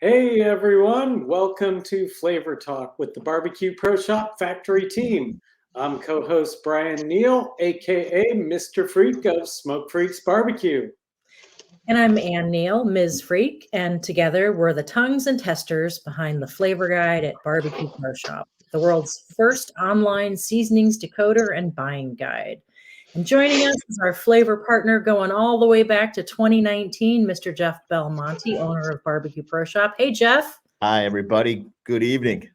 Hey everyone, welcome to Flavor Talk with the Barbecue Pro Shop Factory team. I'm co-host Brian Neal, aka Mr. Freak of Smoke Freaks Barbecue. And I'm Ann Neal, Ms. Freak, and together we're the tongues and testers behind the flavor guide at Barbecue Pro Shop, the world's first online seasonings decoder and buying guide. And joining us is our flavor partner going all the way back to 2019, Mr. Jeff Belmonte, owner of Barbecue Pro Shop. Hey, Jeff. Hi, everybody. Good evening.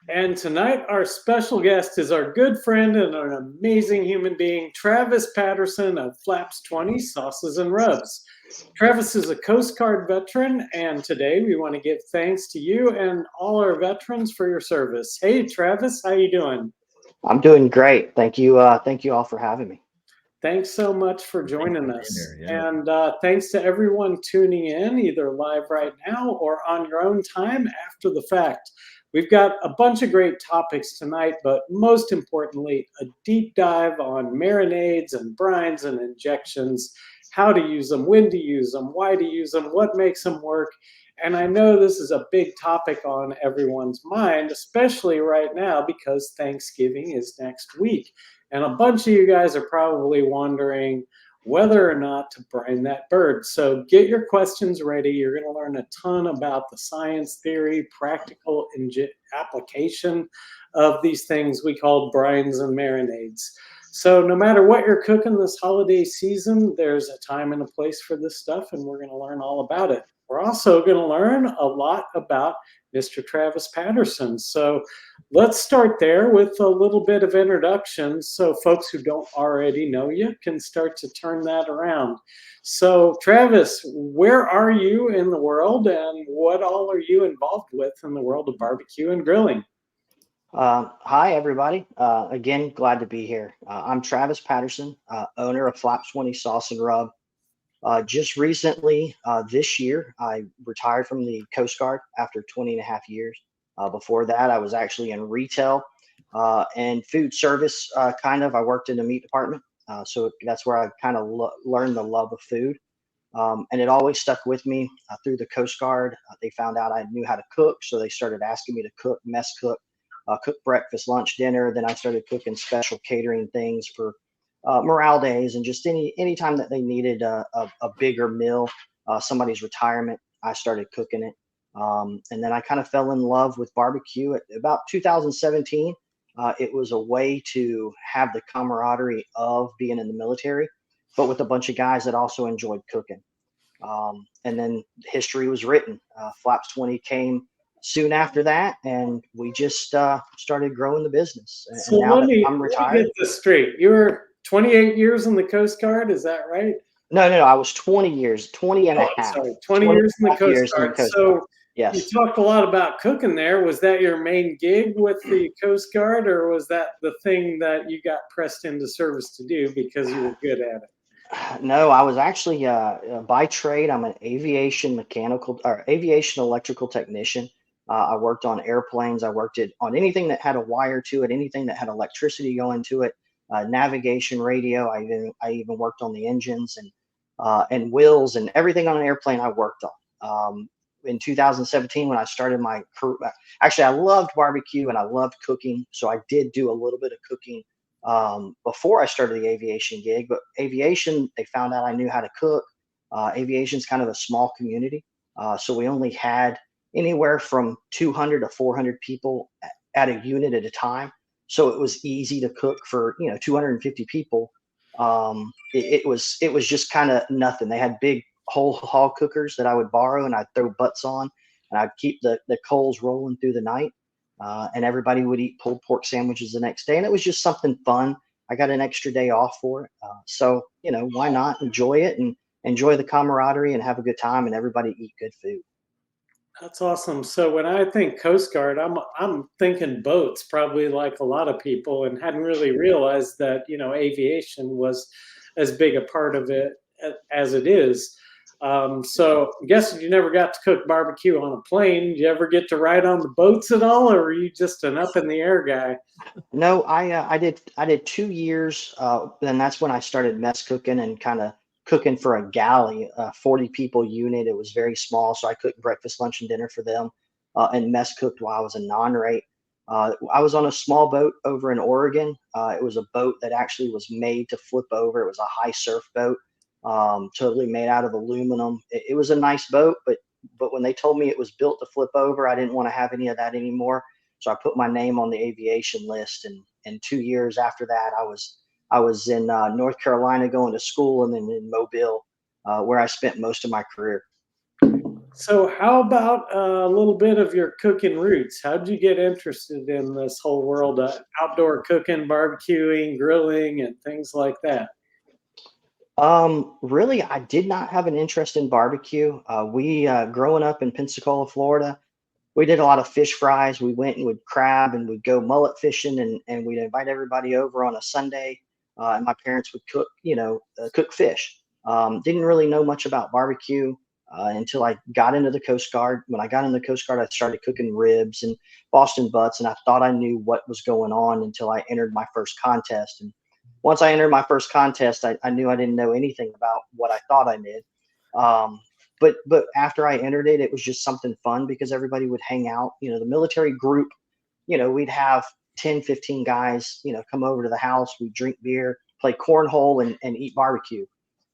And tonight our special guest is our good friend and an amazing human being, Travis Patterson of Flaps 20 Sauces and Rubs. Travis is a Coast Guard veteran, and today we want to give thanks to you and all our veterans for your service. Hey, Travis, how you doing? I'm doing great. Thank you. Thank you all for having me. Thanks so much for joining for us. being here, yeah. And thanks to everyone tuning in, either live right now or on your own time after the fact. We've got a bunch of great topics tonight, but most importantly, a deep dive on marinades and brines and injections, how to use them, when to use them, why to use them, what makes them work. And I know this is a big topic on everyone's mind, especially right now because Thanksgiving is next week. And a bunch of you guys are probably wondering whether or not to brine that bird. So get your questions ready. You're going to learn a ton about the science, theory, practical application of these things we call brines and marinades. So no matter what you're cooking this holiday season, there's a time and a place for this stuff, and we're going to learn all about it. We're also going to learn a lot about Mr. Travis Patterson. So let's start there with a little bit of introduction so folks who don't already know you can start to turn that around. So Travis, where are you in the world and what all are you involved with in the world of barbecue and grilling? Hi, everybody. Again, glad to be here. I'm Travis Patterson, owner of Flaps 20 Sauce and Rub. Just recently, this year, I retired from the Coast Guard after 20 and a half years. Before that, I was actually in retail and food service, I worked in the meat department. So that's where I kind of learned the love of food. And it always stuck with me through the Coast Guard. They found out I knew how to cook, so they started asking me to cook, mess cook, cook breakfast, lunch, dinner. Then I started cooking special catering things for morale days and just any time that they needed a bigger meal, somebody's retirement. I started cooking it, and then I kind of fell in love with barbecue at about 2017. It was a way to have the camaraderie of being in the military, but with a bunch of guys that also enjoyed cooking. And then history was written. Flaps 20 came soon after that, and we just started growing the business. And So now let that me I'm retired, get this straight. You were 28 years in the Coast Guard, is that right? no, I was 20 years, 20 and a I'm half. sorry, 20 20 years in and the a half Coast years in the Guard. Coast So Guard. you Yes. talked a lot about cooking there. Was that your main gig with the Coast Guard, or was that the thing that you got pressed into service to do because you were good at it? No, I was actually by trade. I'm an aviation mechanical or aviation electrical technician. I worked on airplanes. I worked on anything that had a wire to it, anything that had electricity going to it, navigation, radio. I even worked on the engines and wheels and everything on an airplane I worked on. In 2017, when I started my career, actually I loved barbecue and I loved cooking, so I did do a little bit of cooking before I started the aviation gig. But aviation, they found out I knew how to cook. Aviation is kind of a small community, so we only had anywhere from 200 to 400 people at a unit at a time. So it was easy to cook for 250 people. It was just kind of nothing. They had big whole hog cookers that I would borrow and I'd throw butts on, and I'd keep the coals rolling through the night. And everybody would eat pulled pork sandwiches the next day, and it was just something fun. I got an extra day off for it, so why not enjoy it and enjoy the camaraderie and have a good time, and everybody eat good food. That's awesome. So when I think Coast Guard, I'm thinking boats, probably like a lot of people, and hadn't really realized that aviation was as big a part of it as it is. So I'm guessing you never got to cook barbecue on a plane. Did you ever get to ride on the boats at all, or were you just an up in the air guy? No, I did 2 years, and that's when I started mess cooking and kind of cooking for a galley, a 40 people unit. It was very small, so I cooked breakfast, lunch, and dinner for them, and mess cooked while I was a non-rate. I was on a small boat over in Oregon. It was a boat that actually was made to flip over. It was a high surf boat, totally made out of aluminum. It was a nice boat, but when they told me it was built to flip over, I didn't want to have any of that anymore. So I put my name on the aviation list, and 2 years after that, I was in North Carolina going to school, and then in Mobile, where I spent most of my career. So how about a little bit of your cooking roots? How did you get interested in this whole world of outdoor cooking, barbecuing, grilling, and things like that? Really, I did not have an interest in barbecue. We growing up in Pensacola, Florida, we did a lot of fish fries. We went and would crab and would go mullet fishing, and we'd invite everybody over on a Sunday. And my parents would cook, cook fish. Didn't really know much about barbecue until I got into the Coast Guard. When I got in the Coast Guard, I started cooking ribs and Boston butts, and I thought I knew what was going on until I entered my first contest. And once I entered my first contest, I knew I didn't know anything about what I thought I did. But after I entered it, it was just something fun because everybody would hang out. The military group, we'd have 10, 15 guys, come over to the house. We'd drink beer, play cornhole, and eat barbecue.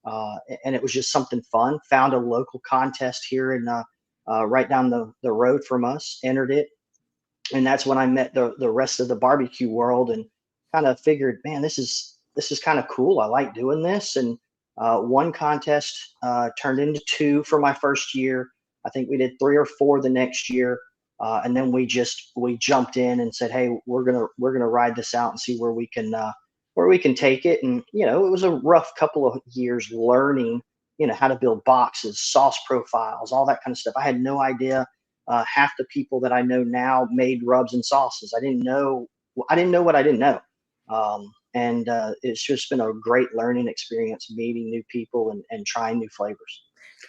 And it was just something fun. Found a local contest here in right down the road from us, entered it. And that's when I met the rest of the barbecue world and kind of figured, man, this is kind of cool. I like doing this. And one contest turned into two for my first year. I think we did 3 or 4 the next year. And then we jumped in and said, hey, we're gonna ride this out and see where we can take it. And it was a rough couple of years learning, how to build boxes, sauce profiles, all that kind of stuff. I had no idea. Half the people that I know now made rubs and sauces. I didn't know what I didn't know. And it's just been a great learning experience, meeting new people and trying new flavors.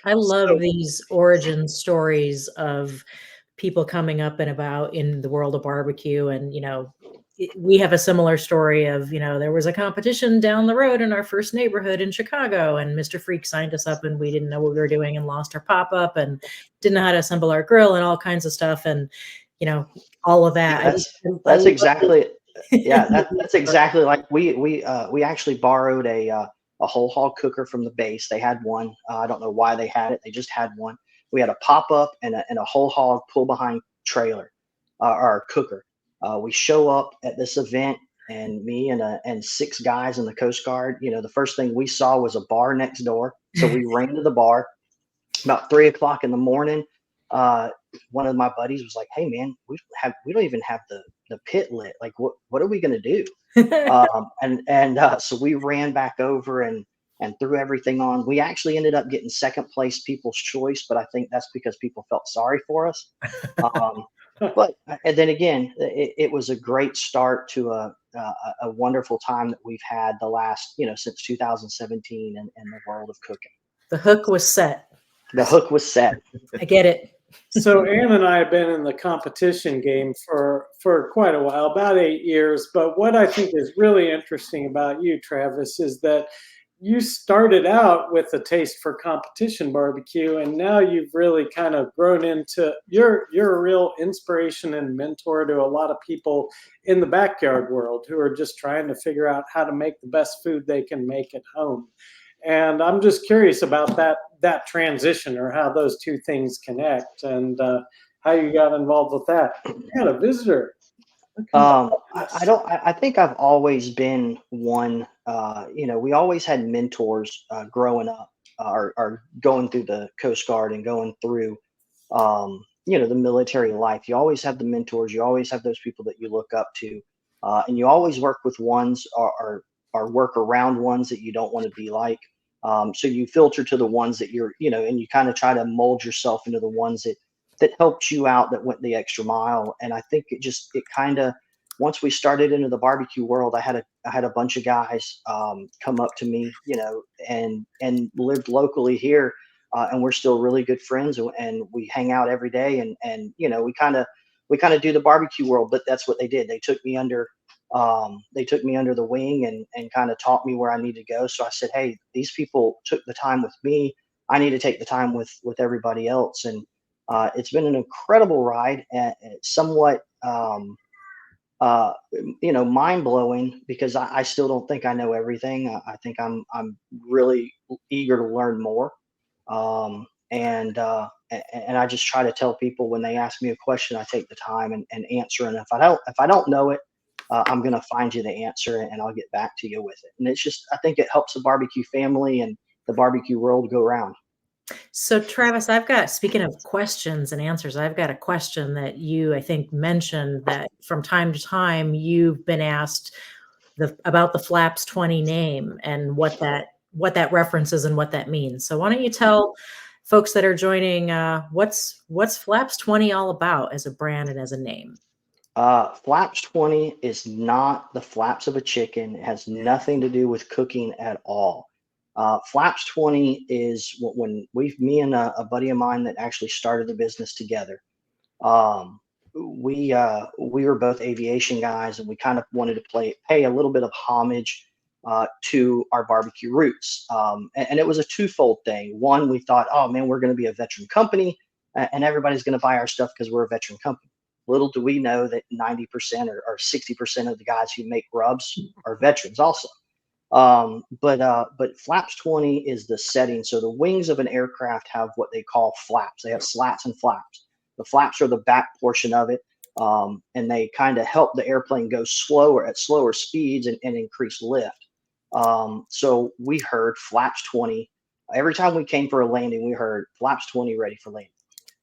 I love these origin stories of people coming up and about in the world of barbecue. And, we have a similar story of, there was a competition down the road in our first neighborhood in Chicago, and Mr. Freak signed us up and we didn't know what we were doing and lost our pop-up and didn't know how to assemble our grill and all kinds of stuff. And, all of that. That's exactly it. Yeah, that's exactly like we actually borrowed a whole hog cooker from the base. They had one. I don't know why they had it. They just had one. We had a pop up and a whole hog pull behind trailer, or cooker. We show up at this event, and me and 6 guys in the Coast Guard. The first thing we saw was a bar next door, so we ran to the bar. About 3 o'clock in the morning, one of my buddies was like, "Hey man, we don't even have the pit lit. Like, what are we gonna do?" So we ran back over and threw everything on. We actually ended up getting second place, People's Choice, but I think that's because people felt sorry for us. But and then again, it was a great start to a wonderful time that we've had the last since 2017 in the world of cooking. The hook was set. The hook was set. I get it. So Ann and I have been in the competition game for quite a while, about 8 years. But what I think is really interesting about you, Travis, is that you started out with a taste for competition barbecue, and now you've really kind of grown into you're a real inspiration and mentor to a lot of people in the backyard world who are just trying to figure out how to make the best food they can make at home. And I'm just curious about that transition, or how those two things connect, and how you got involved with that. You had a visitor. I think I've always been one. We always had mentors growing up, or going through the Coast Guard and going through, the military life. You always have the mentors. You always have those people that you look up to, and you always work with ones or work around ones that you don't want to be like. So you filter to the ones that you're, and you kind of try to mold yourself into the ones that helped you out, that went the extra mile. And I think it kind of, once we started into the barbecue world, I had a bunch of guys come up to me, and lived locally here, and we're still really good friends, and we hang out every day, and we kind of do the barbecue world. But that's what they did. They took me under They took me under the wing and kind of taught me where I need to go. So I said, hey, these people took the time with me. I need to take the time with everybody else. And it's been an incredible ride, and somewhat mind blowing, because I still don't think I know everything. I think I'm really eager to learn more. And I just try to tell people when they ask me a question, I take the time and answer. And if I don't know it, I'm going to find you the answer and I'll get back to you with it. And it's just, I think it helps the barbecue family and the barbecue world go round. So Travis, speaking of questions and answers, I've got a question that you, I think, mentioned that from time to time you've been asked about the Flaps 20 name and what that references and what that means. So why don't you tell folks that are joining what's Flaps 20 all about as a brand and as a name? Flaps 20 is not the flaps of a chicken. It has nothing to do with cooking at all. Flaps 20 is when me and a buddy of mine that actually started the business together. We were both aviation guys, and we kind of wanted to pay a little bit of homage to our barbecue roots. And it was a twofold thing. One, we thought, oh man, we're going to be a veteran company, and everybody's going to buy our stuff because we're a veteran company. Little do we know that 90% or 60% of the guys who make rubs are veterans also. But Flaps 20 is the setting. So the wings of an aircraft have what they call flaps. They have slats and flaps. The flaps are the back portion of it, and they kind of help the airplane go at slower speeds and increase lift. So we heard Flaps 20. Every time we came for a landing, we heard Flaps 20 ready for landing.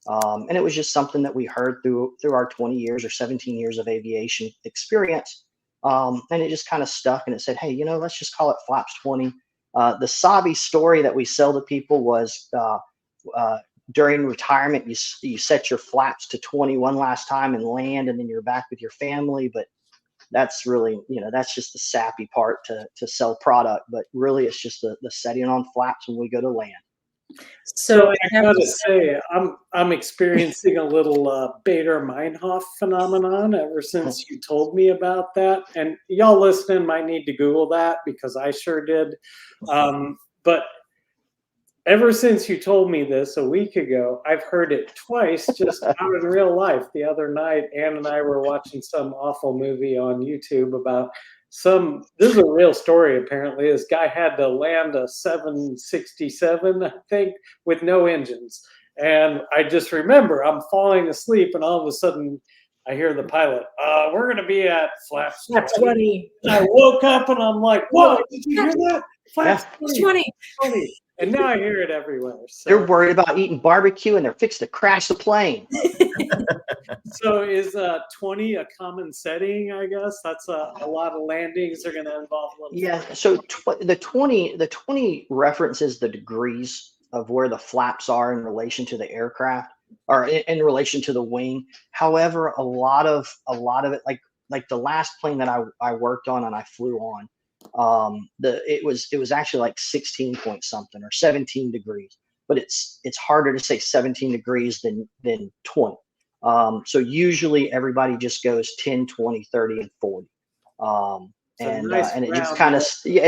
And it was just something that we heard through our 20 years or 17 years of aviation experience. And it just kind of stuck, and it said, hey, let's just call it Flaps 20. The Sabi story that we sell to people was during retirement, you set your flaps to 20 one last time and land, and then you're back with your family. But that's really, that's just the sappy part to sell product. But really, it's just the setting on flaps when we go to land. So I gotta say, I'm experiencing a little Bader Meinhof phenomenon ever since you told me about that. And y'all listening might need to Google that, because I sure did. But ever since you told me this a week ago, I've heard it twice just out in real life. The other night, Ann and I were watching some awful movie on YouTube about this is a real story, apparently. This guy had to land a 767, I think, with no engines. And I just remember I'm falling asleep, and all of a sudden I hear the pilot, we're going to be at Flaps 20. And I woke up and I'm like, whoa, did you hear that? Flaps 20. And now I hear it everywhere. So. They're worried about eating barbecue, and they're fixed to crash the plane. So is 20 a common setting? I guess that's a lot of landings are going to involve a little. Yeah. So the 20 references the degrees of where the flaps are in relation to the aircraft, or in relation to the wing. However, a lot of it, like the last plane that I worked on and I flew on, it was actually like 16 point something or 17 degrees, but it's harder to say 17 degrees than 20. So usually everybody just goes 10, 20, 30, and 40. And it just kind of,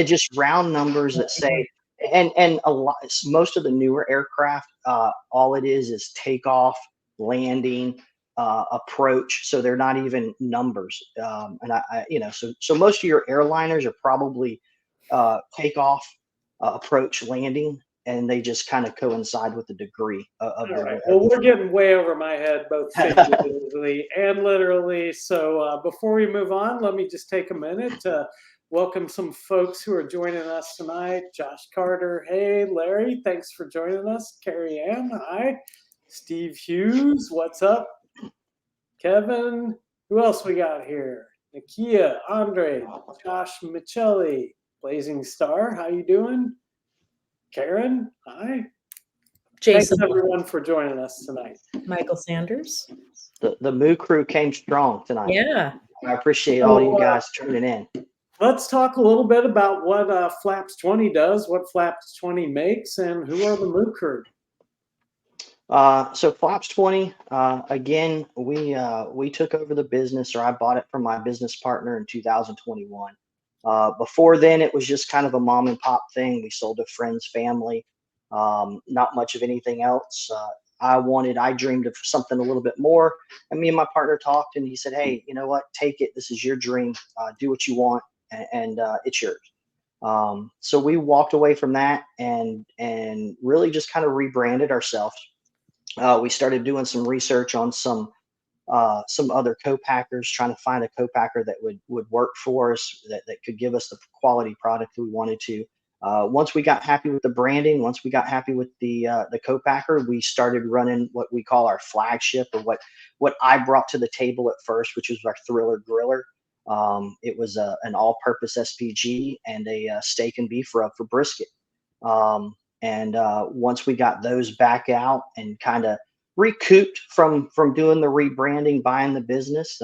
just round numbers that say, and most of the newer aircraft, all it is takeoff, landing, approach. So they're not even numbers. And so most of your airliners are probably takeoff, approach, landing, and they just kind of coincide with the degree of all right. Well, we're getting way over my head, both figuratively and literally. So before we move on, let me just take a minute to welcome some folks who are joining us tonight. Josh Carter, hey. Larry, thanks for joining us. Carrie Ann, hi. Steve Hughes, what's up? Kevin, who else we got here? Nakia, Andre, Josh Michelli, Blazing Star, how you doing? Karen, hi. Jason. Thanks everyone for joining us tonight. Michael Sanders. The Moo crew came strong tonight. Yeah. I appreciate all you guys tuning in. Let's talk a little bit about what Flaps 20 does, what Flaps 20 makes, and who are the Moo crew. So Flaps 20, again, we took over the business, or I bought it from my business partner in 2021. Before then, it was just kind of a mom and pop thing. We sold to friends, family, not much of anything else. I dreamed of something a little bit more. And me and my partner talked, and he said, "Hey, you know what? Take it. This is your dream. Do what you want, and it's yours." So we walked away from that and really just kind of rebranded ourselves. We started doing some research on some other co-packers, trying to find a co-packer that would work for us, that could give us the quality product we wanted to. Once we got happy with the branding, once we got happy with the co-packer, we started running what we call our flagship, or what I brought to the table at first, which was our Thriller Griller. It was an all-purpose SPG and a steak and beef rub for brisket. And once we got those back out and kind of recouped from doing the rebranding, buying the business,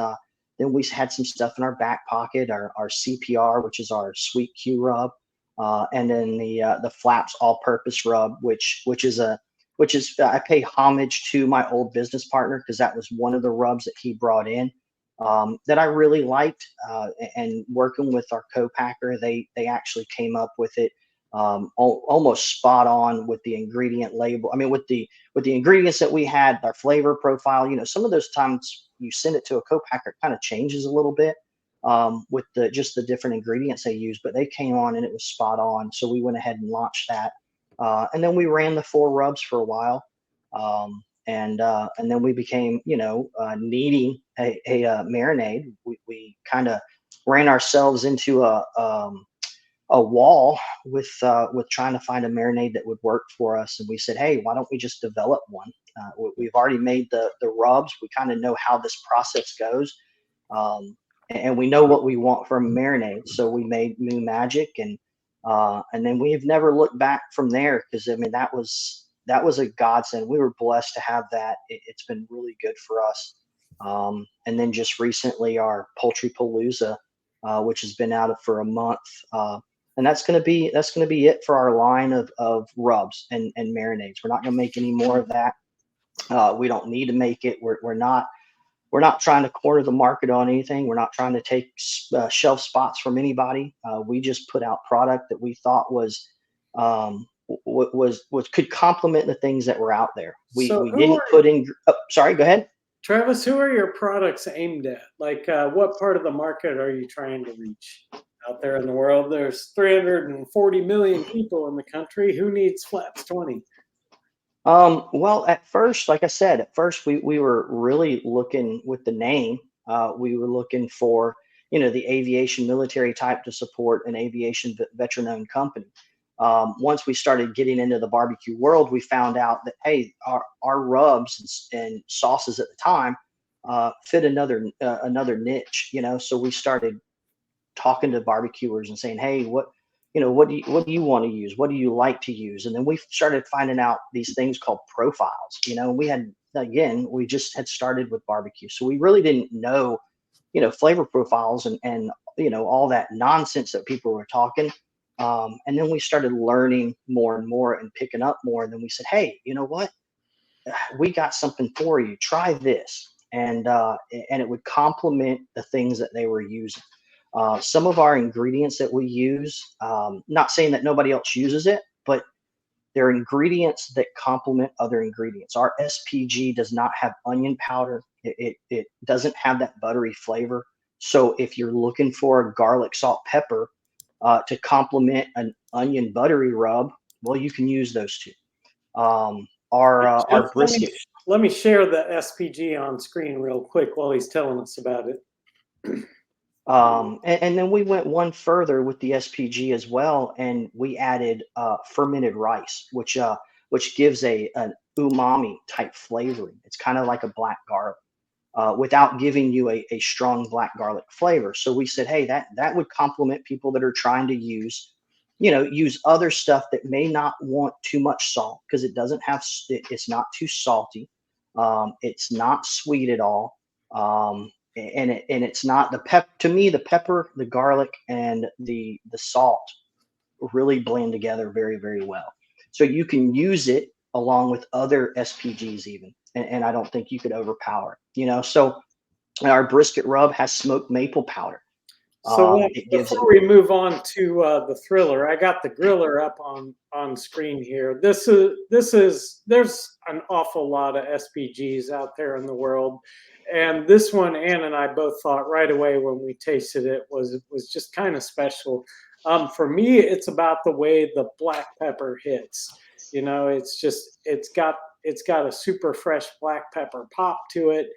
then we had some stuff in our back pocket, our CPR, which is our sweet Q rub, and then the Flaps all-purpose rub, which is I pay homage to my old business partner, because that was one of the rubs that he brought in, that I really liked. And working with our co-packer, they actually came up with it almost spot on with the ingredient label. I mean, with the ingredients that we had, our flavor profile. Some of those times you send it to a co-packer, it kind of changes a little bit with just the different ingredients they use. But they came on and it was spot on. So we went ahead and launched that, and then we ran the 4 rubs for a while, and then we became needing a marinade. We kind of ran ourselves into a wall with trying to find a marinade that would work for us. And we said, hey, why don't we just develop one? We've already made the rubs. We kind of know how this process goes. And we know what we want from a marinade. So we made Moo Magic, and then we've never looked back from there, because I mean, that was a godsend. We were blessed to have that. It's been really good for us. And then just recently, our Poultry Palooza, which has been out for a month. And that's going to be it for our line of rubs and marinades. We're not going to make any more of that. We don't need to make it. We're not trying to corner the market on anything. We're not trying to take shelf spots from anybody. We just put out product that we thought was could complement the things that were out there. We didn't put in. Oh, sorry, go ahead, Travis. Who are your products aimed at? Like, what part of the market are you trying to reach? Out there in the world, there's 340 million people in the country. Who needs Flaps 20? Well, at first, like I said, we were really looking with the name. We were looking for, the aviation military type to support an aviation veteran-owned company. Once we started getting into the barbecue world, we found out that, hey, our rubs and sauces at the time fit another niche. So we started talking to barbecuers and saying, hey, what do you want to use? What do you like to use? And then we started finding out these things called profiles. We just had started with barbecue, so we really didn't know, flavor profiles and all that nonsense that people were talking. And then we started learning more and more and picking up more. And then we said, hey, you know what? We got something for you. Try this. And it would complement the things that they were using. Some of our ingredients that we use, not saying that nobody else uses it, but they're ingredients that complement other ingredients. Our SPG does not have onion powder. It doesn't have that buttery flavor. So if you're looking for a garlic, salt, pepper to complement an onion buttery rub, well, you can use those two. Our brisket. Let me share the SPG on screen real quick while he's telling us about it. And then we went one further with the SPG as well, and we added fermented rice, which gives an umami type flavoring. It's kind of like a black garlic, without giving you a strong black garlic flavor. So we said, hey, that would complement people that are trying to use other stuff that may not want too much salt, because it doesn't have, it's not too salty. It's not sweet at all. And it's not to me, the pepper, the garlic, and the salt really blend together very, very well. So you can use it along with other SPGs even. And I don't think you could overpower it. So our brisket rub has smoked maple powder. So It gives before we move on to the thriller, I got the griller up on screen here. There's an awful lot of SPGs out there in the world, and this one Ann and I both thought right away when we tasted it was just kind of special. For me, it's about the way the black pepper hits. It's got a super fresh black pepper pop to it,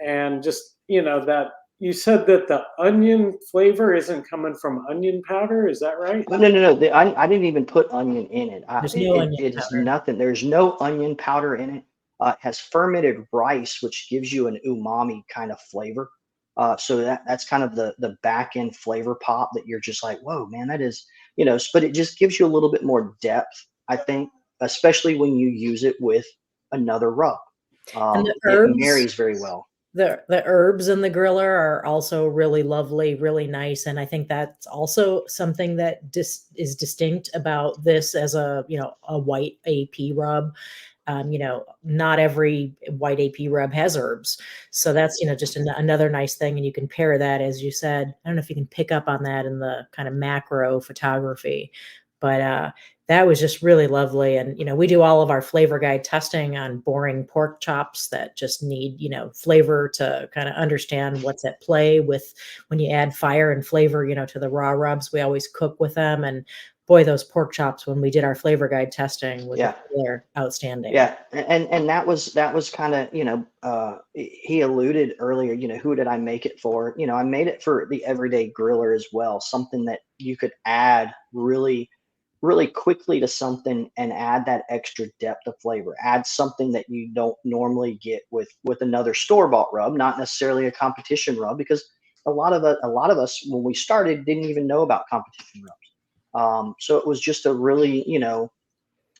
and just that. You said that the onion flavor isn't coming from onion powder. Is that right? No. I didn't even put onion in it. There's no onion It is powder. nothing. There's no onion powder in it. It has fermented rice, which gives you an umami kind of flavor. So that's kind of the back end flavor pop that you're just like, whoa, man, that is, but it just gives you a little bit more depth, I think, especially when you use it with another rub. And the It herbs, marries very well. the herbs in the griller are also really lovely, really nice, and I think that's also something that is distinct about this as a white AP rub. Not every white AP rub has herbs, so that's just another nice thing, and you can pair that, as you said. I don't know if you can pick up on that in the kind of macro photography, but that was just really lovely. And we do all of our flavor guide testing on boring pork chops that just need flavor to kind of understand what's at play with when you add fire and flavor to the raw rubs. We always cook with them, and boy, those pork chops when we did our flavor guide testing they're outstanding. Yeah, and that was kind of he alluded earlier. Who did I make it for? I made it for the everyday griller as well. Something that you could add really quickly to something and add that extra depth of flavor. Add something that you don't normally get with another store-bought rub, not necessarily a competition rub, because a lot of us when we started didn't even know about competition rubs. So it was just a really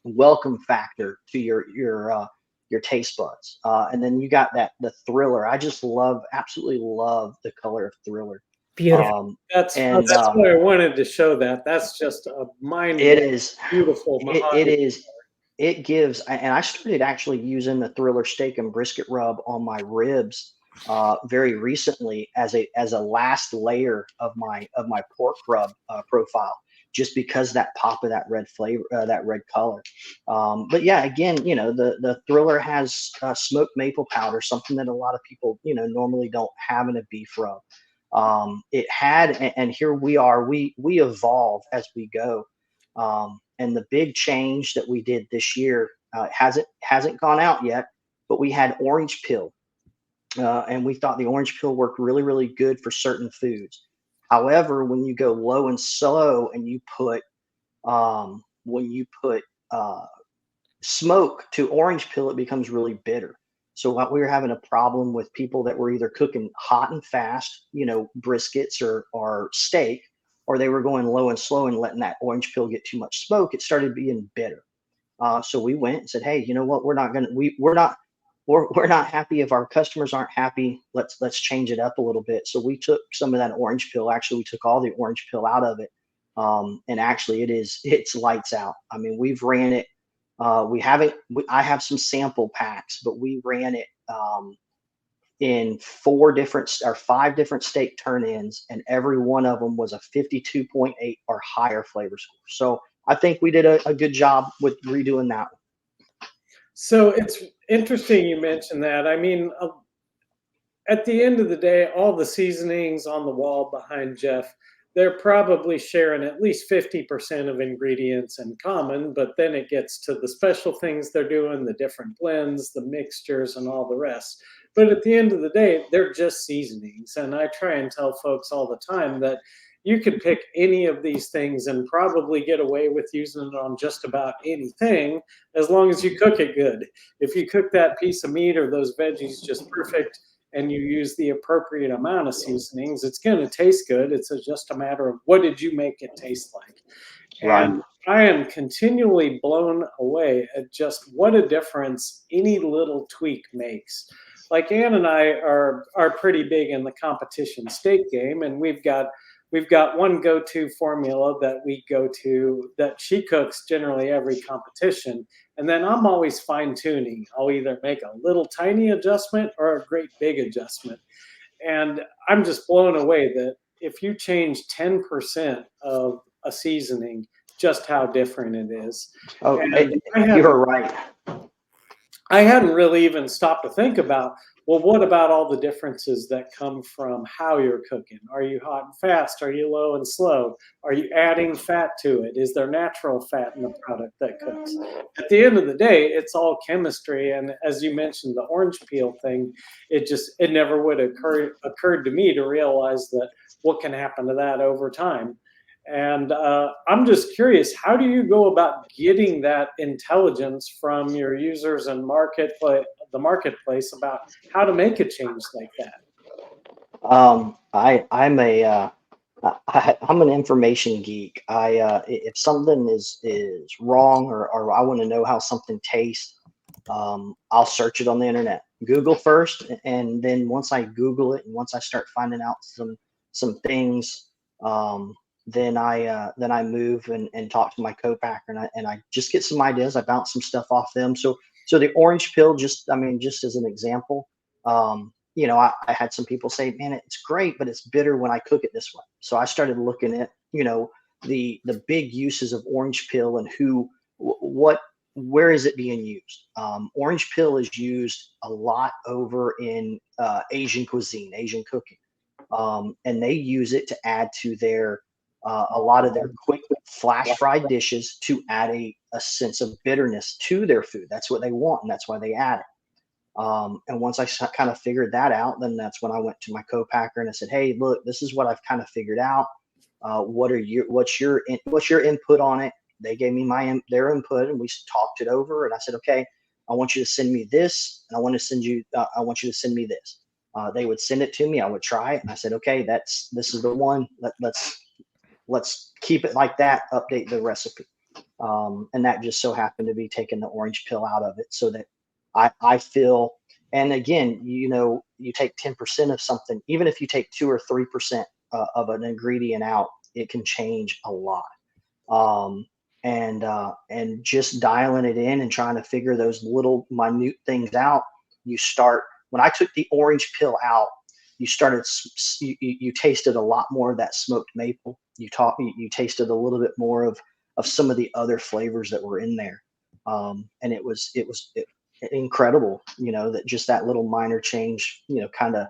welcome factor to your taste buds. And then you got the thriller. I just absolutely love the color of thriller. Beautiful. That's why I wanted to show that. That's just a it is beautiful. It is. It gives, and I started actually using the thriller steak and brisket rub on my ribs very recently as a last layer of my pork rub profile, just because that pop of that red flavor, that red color. But yeah, again, the thriller has smoked maple powder, something that a lot of people normally don't have in a beef rub. It had, and here we are, we evolve as we go. And the big change that we did this year hasn't gone out yet, but we had orange peel, and we thought the orange peel worked really, really good for certain foods. However, when you go low and slow and you put smoke to orange peel, it becomes really bitter. So what we were having a problem with people that were either cooking hot and fast, briskets or steak, or they were going low and slow and letting that orange peel get too much smoke. It started being bitter. So we went and said, hey, you know what? We're not happy if our customers aren't happy. Let's change it up a little bit. So we took some of that orange peel. Actually, we took all the orange peel out of it. And actually it's lights out. I mean, we've ran it. I have some sample packs, but we ran it in 5 different steak turn-ins, and every one of them was a 52.8 or higher flavor score. So I think we did a good job with redoing that one. So it's interesting you mentioned that. I mean, at the end of the day, all the seasonings on the wall behind Jeff, they're probably sharing at least 50% of ingredients in common, but then it gets to the special things they're doing, the different blends, the mixtures, and all the rest. But at the end of the day, they're just seasonings. And I try and tell folks all the time that you could pick any of these things and probably get away with using it on just about anything, as long as you cook it good. If you cook that piece of meat or those veggies just perfect, and you use the appropriate amount of seasonings, it's going to taste good. It's just a matter of what did you make it taste like. Right. And I am continually blown away at just what a difference any little tweak makes. Like Ann and I are pretty big in the competition steak game, and we've got we've got one go-to formula that we go to that she cooks generally every competition. And then I'm always fine-tuning. I'll either make a little tiny adjustment or a great big adjustment. And I'm just blown away that if you change 10% of a seasoning, just how different it is. Oh, And you're right. I hadn't really even stopped to think about, well, what about all the differences that come from how you're cooking? Are you hot and fast? Are you low and slow? Are you adding fat to it? Is there natural fat in the product that cooks? At the end of the day, it's all chemistry. And as you mentioned, the orange peel thing, it never would occurred to me to realize that what can happen to that over time. And I'm just curious, how do you go about getting that intelligence from your users and the marketplace about how to make a change like that? I'm an information geek. If something is wrong, or I want to know how something tastes, I'll search it on the internet. Google first, and then once I Google it, and once I start finding out some things, then I move and talk to my co-packer, and I just get some ideas. I bounce some stuff off them. So the orange peel, just as an example, I had some people say, man, it's great, but it's bitter when I cook it this way. So I started looking at the big uses of orange peel and where is it being used. Orange peel is used a lot over in Asian cuisine, Asian cooking, and they use it to add to their a lot of their quick flash fried dishes to add a sense of bitterness to their food. That's what they want, and that's why they add it. And once I kind of figured that out, then that's when I went to my co-packer and I said, hey, look, this is what I've kind of figured out. What's your input on it? They gave me their input, and we talked it over. And I said, okay, I want you to send me this, and I want you to send me this. They would send it to me. I would try it, and I said, okay, this is the one. Let's keep it like that. Update the recipe, and that just so happened to be taking the orange peel out of it, so that I feel. And again, you take 10% of something, even if you take 2 or 3% of an ingredient out, it can change a lot. And just dialing it in and trying to figure those little minute things out. When I took the orange peel out, you tasted a lot more of that smoked maple. You tasted a little bit more of some of the other flavors that were in there. And it was incredible, that just that little minor change, kind of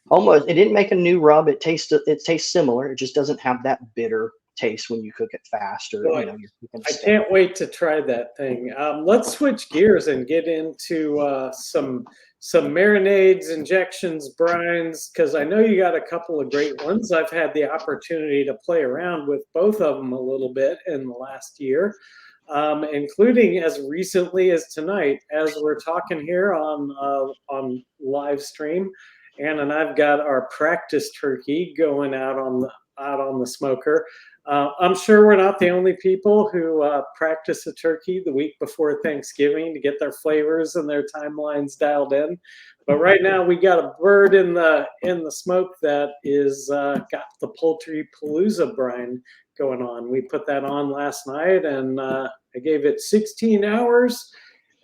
almost, it didn't make a new rub. It tastes similar. It just doesn't have that bitter taste when you cook it fast, or Boy, you're cooking I steak. can't wait to try that thing. Let's switch gears and get into some marinades, injections, brines, because I know you got a couple of great ones. I've had the opportunity to play around with both of them a little bit in the last year, including as recently as tonight, as we're talking here on live stream. Ann and I've got our practice turkey going out on the smoker. I'm sure we're not the only people who practice a turkey the week before Thanksgiving to get their flavors and their timelines dialed in. But right now we got a bird in the smoke that is got the Poultry Palooza brine going on. We put that on last night, and I gave it 16 hours.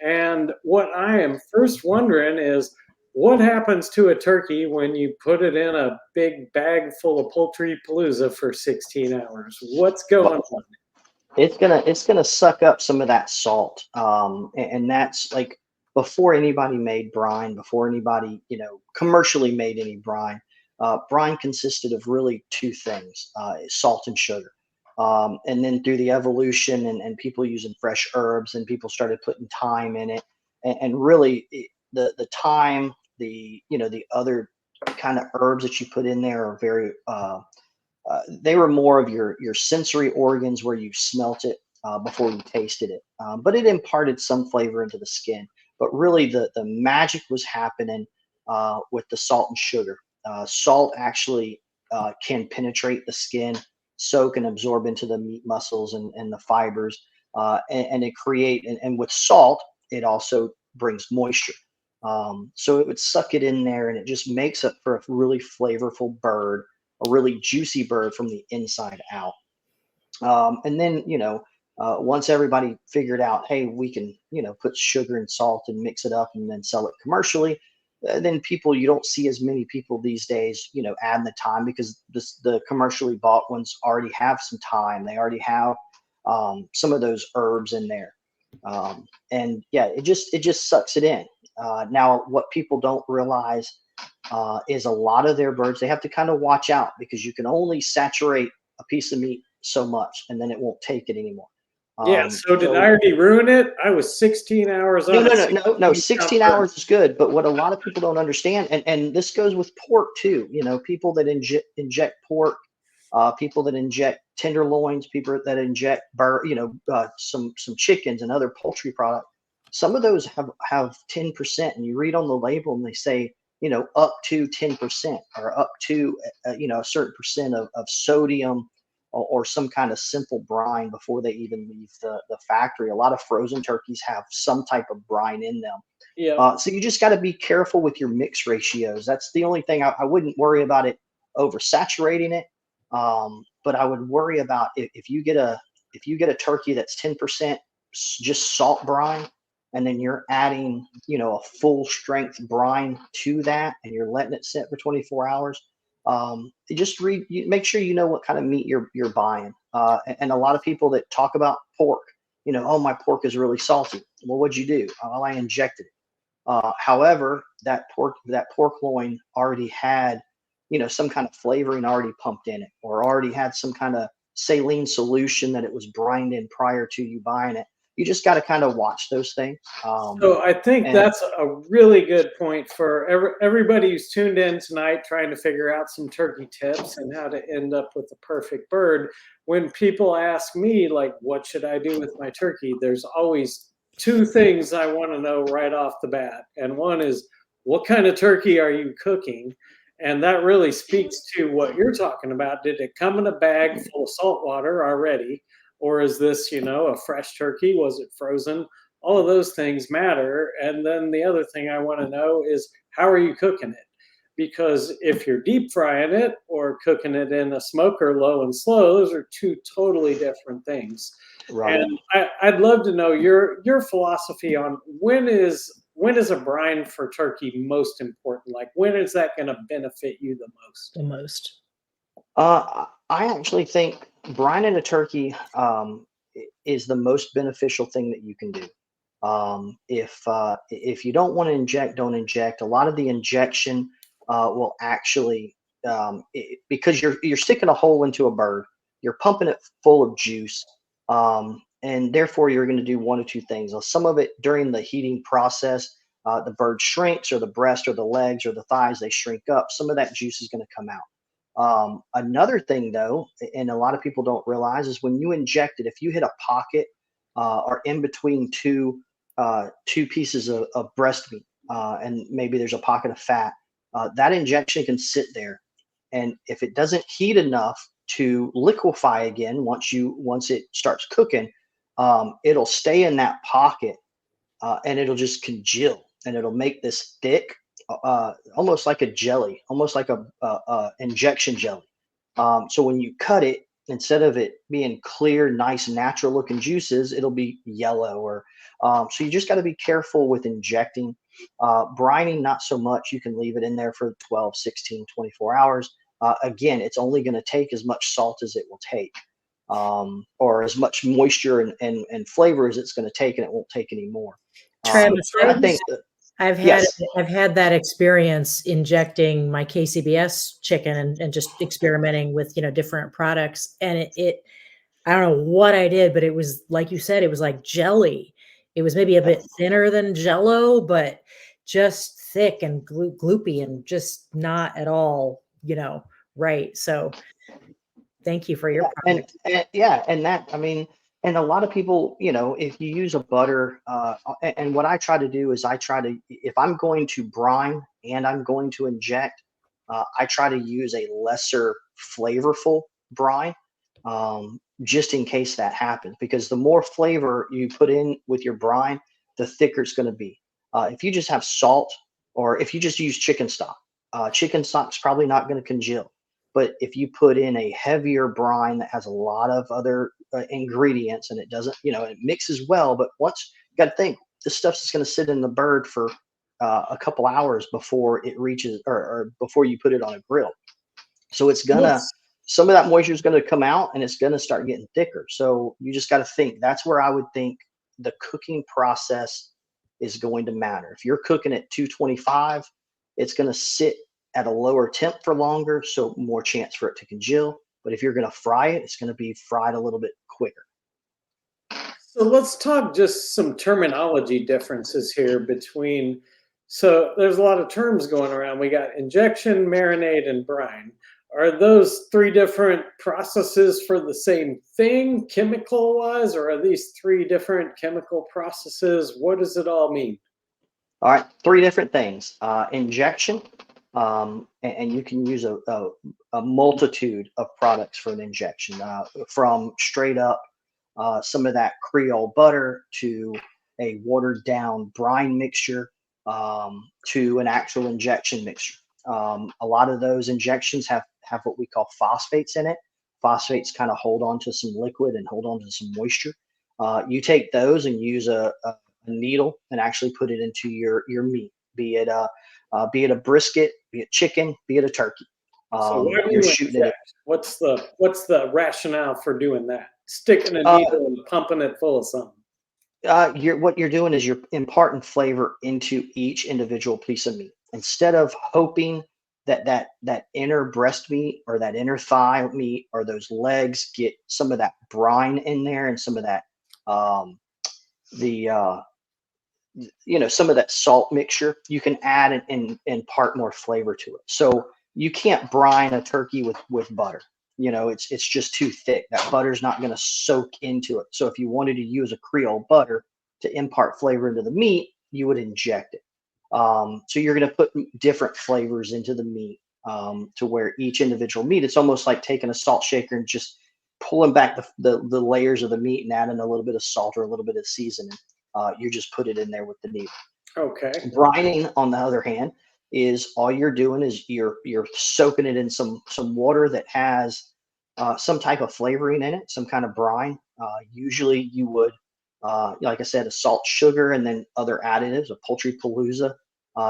And what I am first wondering is, what happens to a turkey when you put it in a big bag full of Poultry Palooza for 16 hours? What's going on? It's gonna suck up some of that salt, and that's like before anybody made brine, before anybody commercially made any brine. Brine consisted of really two things: salt and sugar. And then through the evolution and people using fresh herbs, and people started putting thyme in it, and really the thyme, the other kind of herbs that you put in there are very they were more of your sensory organs, where you smelt it before you tasted it, but it imparted some flavor into the skin. But really the magic was happening with the salt and sugar. Salt actually can penetrate the skin, soak and absorb into the meat muscles and the fibers, and it and with salt it also brings moisture. So it would suck it in there, and it just makes it for a really flavorful bird. a really juicy bird from the inside out. And then, once everybody figured out, hey, we can, put sugar and salt and mix it up and then sell it commercially, then you don't see as many people these days, adding the time, because the commercially bought ones already have some time. They already have some of those herbs in there. And yeah, it just sucks it in. Now, what people don't realize is a lot of their birds, they have to kind of watch out, because you can only saturate a piece of meat so much, and then it won't take it anymore. Yeah, so did I already ruin it? I was 16 hours on No, 16 hours is good. But what a lot of people don't understand, and this goes with pork too, people that inject pork, people that inject tenderloins, people that inject some chickens and other poultry products. Some of those have 10%, and you read on the label and they say, up to 10%, or up to a certain percent of sodium, or some kind of simple brine before they even leave the factory. A lot of frozen turkeys have some type of brine in them. Yeah. So you just got to be careful with your mix ratios. That's the only thing. I wouldn't worry about it oversaturating it, but I would worry about if you get a turkey that's 10% just salt brine, and then you're adding a full strength brine to that, and you're letting it sit for 24 hours. Make sure you know what kind of meat you're buying. And a lot of people that talk about pork, oh, my pork is really salty. Well, what'd you do? Oh, I injected it. However, that pork loin already had, some kind of flavoring already pumped in it, or already had some kind of saline solution that it was brined in prior to you buying it. You just got to kind of watch those things. So I think that's a really good point for everybody who's tuned in tonight, trying to figure out some turkey tips and how to end up with the perfect bird. When people ask me, like, what should I do with my turkey? There's always two things I want to know right off the bat. And one is, what kind of turkey are you cooking? And that really speaks to what you're talking about. Did it come in a bag full of salt water already? Or is this, a fresh turkey? Was it frozen? All of those things matter. And then the other thing I want to know is, how are you cooking it? Because if you're deep frying it or cooking it in a smoker low and slow, those are two totally different things. Right. And I'd love to know your philosophy on when is a brine for turkey most important? Like, when is that going to benefit you the most? The most. I actually think brining a turkey is the most beneficial thing that you can do. If you don't want to inject, don't inject. A lot of the injection will actually, because you're sticking a hole into a bird, you're pumping it full of juice, and therefore you're going to do one of two things. Some of it during the heating process, the bird shrinks, or the breast, or the legs, or the thighs, they shrink up. Some of that juice is going to come out. Another thing, though, and a lot of people don't realize, is when you inject it, if you hit a pocket or in between two pieces of breast meat, and maybe there's a pocket of fat, that injection can sit there. And if it doesn't heat enough to liquefy again, once it starts cooking, it'll stay in that pocket, and it'll just congeal, and it'll make this thick, almost like a jelly, almost like a injection jelly. So when you cut it, instead of it being clear, nice, natural looking juices, it'll be yellow. Or so you just got to be careful with injecting. Brining, not so much. You can leave it in there for 12, 16, 24 hours. Again, it's only going to take as much salt as it will take, or as much moisture and flavor as it's going to take, and it won't take any more. Travis, I think I've had that experience injecting my KCBS chicken and just experimenting with, different products. And it I don't know what I did, but it was, like you said, it was like jelly. It was maybe a bit thinner than Jello, but just thick and gloopy, and just not at all, right. So thank you for your product. And that, I mean, and a lot of people, if you use a butter, and what I try to do is if I'm going to brine and I'm going to inject, I try to use a lesser flavorful brine, just in case that happens, because the more flavor you put in with your brine, the thicker it's going to be. If you just have salt, or if you just use chicken stock's probably not going to congeal. But if you put in a heavier brine that has a lot of other ingredients and it doesn't, it mixes well, but once you got to think, this stuff's just going to sit in the bird for a couple hours before it reaches or before you put it on a grill. So it's gonna, some of that moisture is going to come out and it's going to start getting thicker. So you just got to think, that's where I would think the cooking process is going to matter. If you're cooking at 225, it's going to sit at a lower temp for longer, so more chance for it to congeal. But if you're going to fry it, it's going to be fried a little bit quicker. So let's talk just some terminology differences here between, so there's a lot of terms going around. We got injection, marinade, and brine. Are those three different processes for the same thing chemical-wise, or are these three different chemical processes? What does it all mean? All right, three different things. Injection, and you can use a multitude of products for an injection, from straight up some of that Creole butter to a watered down brine mixture, to an actual injection mixture. A lot of those injections have what we call phosphates in it. Phosphates kind of hold on to some liquid and hold on to some moisture. You take those and use a needle and actually put it into your meat, be it a brisket, be it chicken, be it a turkey. So why do You're you shooting it. inject? What's the rationale for doing that? Sticking a needle and pumping it full of something. What you're doing is you're imparting flavor into each individual piece of meat instead of hoping that inner breast meat or that inner thigh meat or those legs get some of that brine in there and some of that some of that salt mixture. You can add and impart more flavor to it. So you can't brine a turkey with butter. It's just too thick. That butter's not going to soak into it. So if you wanted to use a Creole butter to impart flavor into the meat, you would inject it. So you're going to put different flavors into the meat, to where each individual meat, it's almost like taking a salt shaker and just pulling back the layers of the meat and adding a little bit of salt or a little bit of seasoning. You just put it in there with the needle. Okay. Brining, on the other hand, is all you're doing is you're soaking it in some water that has some type of flavoring in it, some kind of brine. Usually you would, like I said, a salt, sugar, and then other additives, a poultry palooza.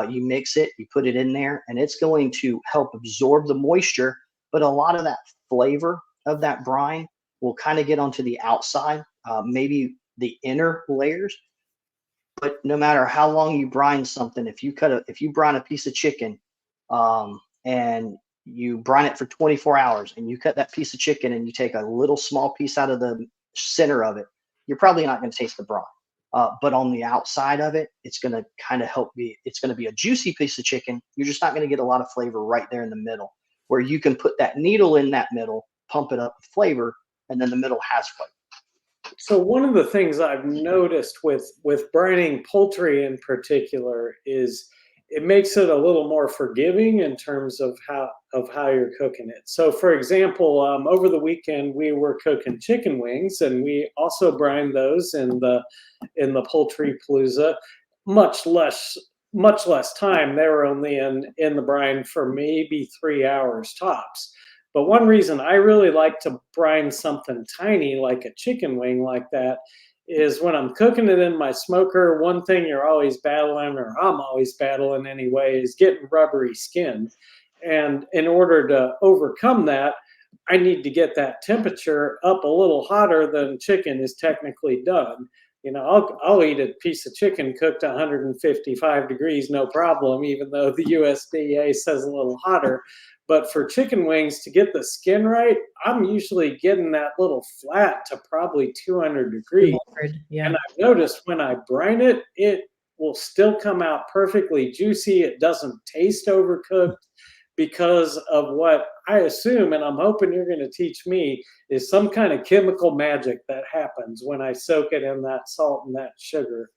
You mix it, you put it in there, and it's going to help absorb the moisture. But a lot of that flavor of that brine will kind of get onto the outside, maybe the inner layers. But no matter how long you brine something, if you brine a piece of chicken, and you brine it for 24 hours and you cut that piece of chicken and you take a little small piece out of the center of it, you're probably not going to taste the brine. But on the outside of it, it's going to kind of it's going to be a juicy piece of chicken. You're just not going to get a lot of flavor right there in the middle, where you can put that needle in that middle, pump it up with flavor, and then the middle has flavor. So one of the things I've noticed with brining poultry in particular is it makes it a little more forgiving in terms of how you're cooking it. So for example, over the weekend we were cooking chicken wings, and we also brined those in the poultry palooza. Much less time. They were only in the brine for maybe 3 hours tops. But one reason I really like to brine something tiny like a chicken wing like that is when I'm cooking it in my smoker, one thing you're always battling, or I'm always battling anyway, is getting rubbery skin. And in order to overcome that, I need to get that temperature up a little hotter than chicken is technically done. I'll eat a piece of chicken cooked 155 degrees, no problem, even though the USDA says a little hotter. But for chicken wings, to get the skin right, I'm usually getting that little flat to probably 200 degrees. 200, yeah. And I've noticed when I brine it, it will still come out perfectly juicy. It doesn't taste overcooked, because of what I assume, and I'm hoping you're going to teach me, is some kind of chemical magic that happens when I soak it in that salt and that sugar.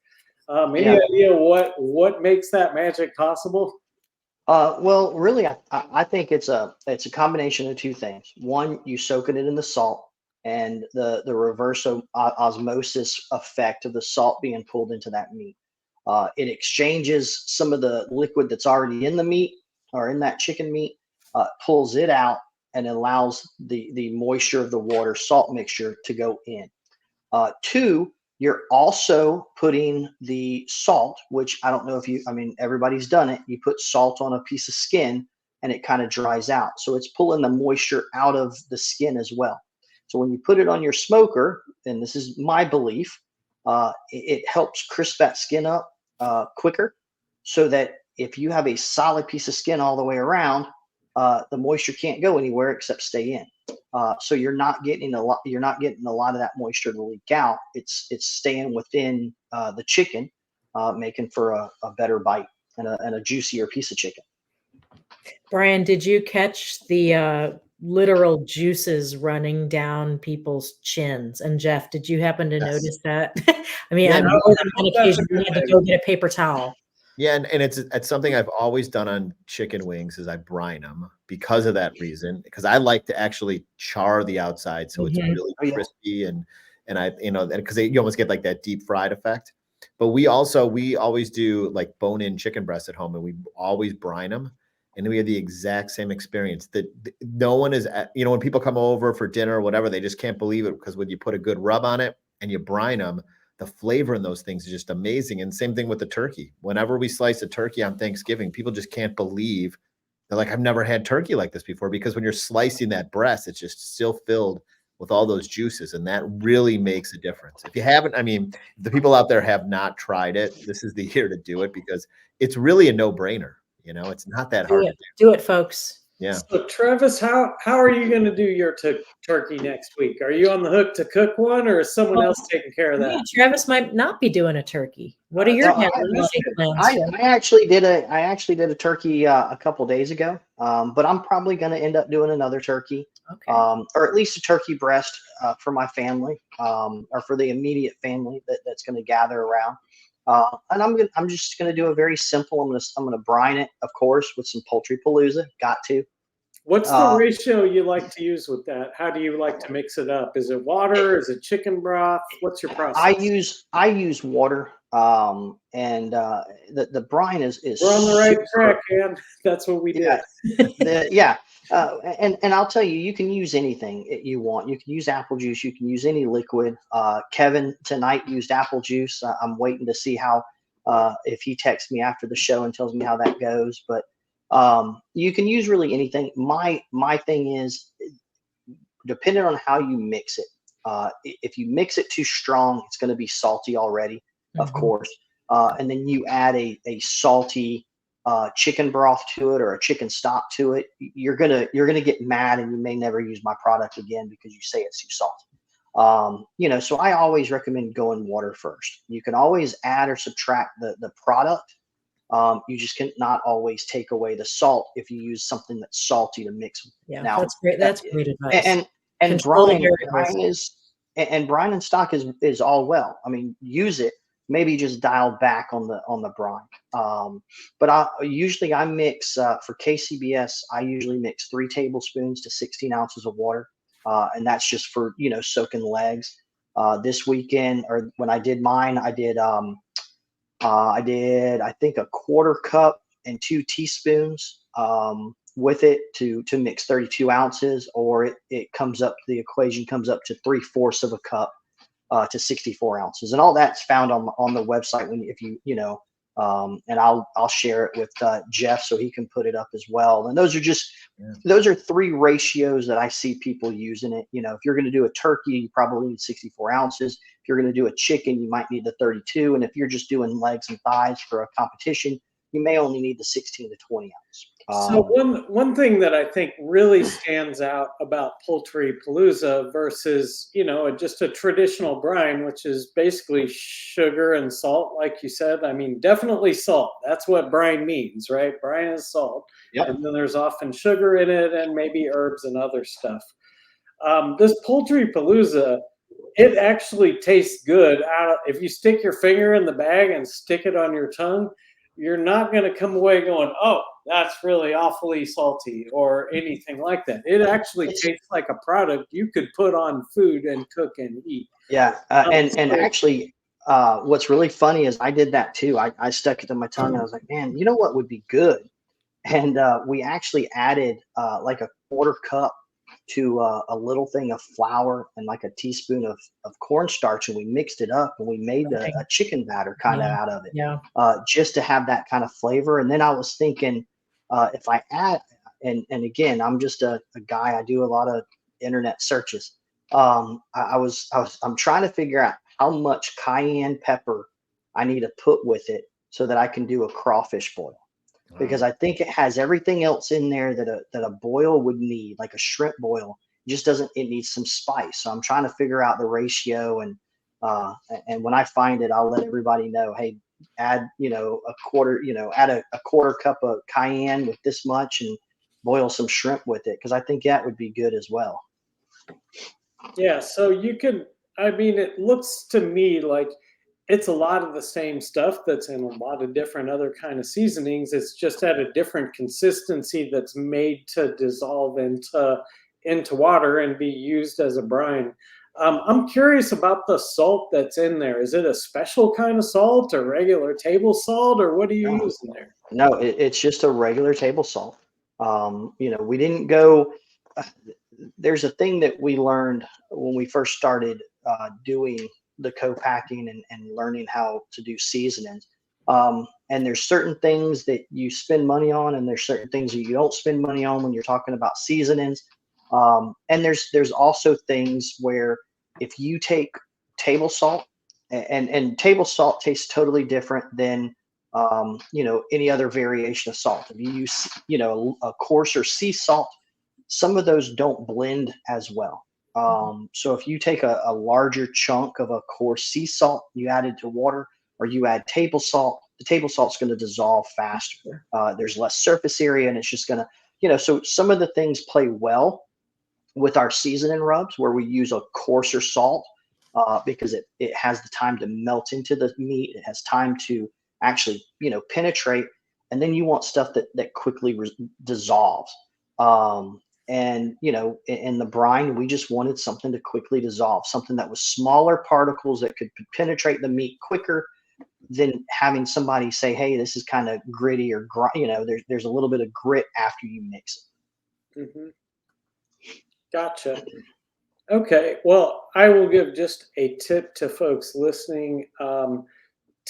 Any idea what makes that magic possible? Well, really, I think it's a combination of two things. One, you soaking it in the salt, and the reverse osmosis effect of the salt being pulled into that meat. It exchanges some of the liquid that's already in the meat or in that chicken meat, pulls it out, and allows the moisture of the water salt mixture to go in. 2, you're also putting the salt, which I don't know if you, I mean, everybody's done it. You put salt on a piece of skin and it kind of dries out. So it's pulling the moisture out of the skin as well. So when you put it on your smoker, and this is my belief, it helps crisp that skin up quicker, so that if you have a solid piece of skin all the way around, the moisture can't go anywhere except stay in. So you're not getting a lot. You're not getting a lot of that moisture to leak out. It's staying within the chicken, making for a better bite and a juicier piece of chicken. Brian, did you catch the literal juices running down people's chins? And Jeff, did you happen to notice that? I mean, Yeah, on no, more than one occasion, we had to go get a paper towel. Yeah, and it's something I've always done on chicken wings is I brine them because of that reason, because I like to actually char the outside so it's really crispy and I because you almost get like that deep fried effect. But we always do like bone-in chicken breasts at home, and we always brine them, and we have the exact same experience that no one is when people come over for dinner or whatever, they just can't believe it, because when you put a good rub on it and you brine them, the flavor in those things is just amazing. And same thing with the turkey. Whenever we slice a turkey on Thanksgiving, people just can't believe. They're like, I've never had turkey like this before, because when you're slicing that breast, it's just still filled with all those juices. And that really makes a difference. If you haven't, I mean, if the people out there have not tried it, this is the year to do it, because it's really a no-brainer. It's not that hard to do. Do it, folks. Yeah. So Travis, how are you going to do your turkey next week? Are you on the hook to cook one, or is someone else taking care of that? Yeah, Travis might not be doing a turkey. What are your plans? I actually did a turkey a couple days ago, but I'm probably going to end up doing another turkey, or at least a turkey breast for my family, or for the immediate family that's going to gather around. And I'm just gonna do a very simple. I'm gonna brine it, of course, with some poultry palooza. Got to. What's the ratio you like to use with that? How do you like to mix it up? Is it water? Is it chicken broth? What's your process? I use water. And the brine is we're on the right track, man. That's what we did. And I'll tell you, you can use anything you want. You can use apple juice. You can use any liquid. Kevin tonight used apple juice. I'm waiting to see how, if he texts me after the show and tells me how that goes. But you can use really anything. My thing is, depending on how you mix it. If you mix it too strong, it's going to be salty already, of course. And then you add a salty chicken broth to it, or a chicken stock to it, you're gonna get mad, and you may never use my product again because you say it's too salty. So I always recommend going water first. You can always add or subtract the product. You just cannot always take away the salt if you use something that's salty to mix. Yeah, now, that's great. That's great advice. And brine and stock is all well. I mean, use it. Maybe just dial back on the brine. But I mix for KCBS. I usually mix 3 tablespoons to 16 ounces of water, and that's just for soaking legs. This weekend, or when I did mine, I did I think a 1/4 cup and 2 teaspoons with it to mix 32 ounces, or it comes up, the equation comes up to 3/4 of a cup to 64 ounces, and all that's found on the website and I'll share it with Jeff so he can put it up as well. And those are 3 ratios that I see people using it. If you're going to do a turkey, you probably need 64 ounces. If you're going to do a chicken, you might need the 32. And if you're just doing legs and thighs for a competition, you may only need the 16 to 20 ounce. So one thing that I think really stands out about Poultry Palooza versus, just a traditional brine, which is basically sugar and salt, like you said. I mean, definitely salt. That's what brine means, right? Brine is salt. Yep. And then there's often sugar in it and maybe herbs and other stuff. This Poultry Palooza, it actually tastes good. If you stick your finger in the bag and stick it on your tongue, you're not going to come away going, oh, that's really awfully salty or anything like that. It actually tastes like a product you could put on food and cook and eat. Yeah. Actually, what's really funny is I did that too. I stuck it to my tongue and I was like, man, what would be good? And we actually added like a 1/4 cup to a little thing of flour and like a teaspoon of cornstarch, and we mixed it up and we made a chicken batter kind of out of it, just to have that kind of flavor. And then I was thinking, if I add, and again, I'm just a guy, I do a lot of internet searches. I'm trying to figure out how much cayenne pepper I need to put with it so that I can do a crawfish boil. Because I think it has everything else in there that a boil would need, like a shrimp boil. It just doesn't. It needs some spice. So I'm trying to figure out the ratio, and when I find it, I'll let everybody know. Hey, add a quarter. Add a quarter cup of cayenne with this much, and boil some shrimp with it, because I think that would be good as well. Yeah. So you can. I mean, it looks to me like it's a lot of the same stuff that's in a lot of different other kind of seasonings. It's just at a different consistency that's made to dissolve into water and be used as a brine. I'm curious about the salt that's in there. Is it a special kind of salt or regular table salt, or what do you use in there? No, it's just a regular table salt. We didn't go. There's a thing that we learned when we first started doing the co-packing and learning how to do seasonings. And there's certain things that you spend money on, and there's certain things that you don't spend money on when you're talking about seasonings. And there's also things where if you take table salt, and table salt tastes totally different than any other variation of salt. If you use a coarser sea salt, some of those don't blend as well. So if you take a larger chunk of a coarse sea salt, you add it to water, or you add table salt, the table salt's going to dissolve faster. There's less surface area, and it's just going to, so some of the things play well with our seasoning rubs where we use a coarser salt, because it has the time to melt into the meat. It has time to actually, penetrate. And then you want stuff that quickly dissolves. And, in the brine, we just wanted something to quickly dissolve, something that was smaller particles that could penetrate the meat quicker than having somebody say, hey, this is kind of gritty, or, there's a little bit of grit after you mix it. Mm-hmm. Gotcha. Okay. Well, I will give just a tip to folks listening.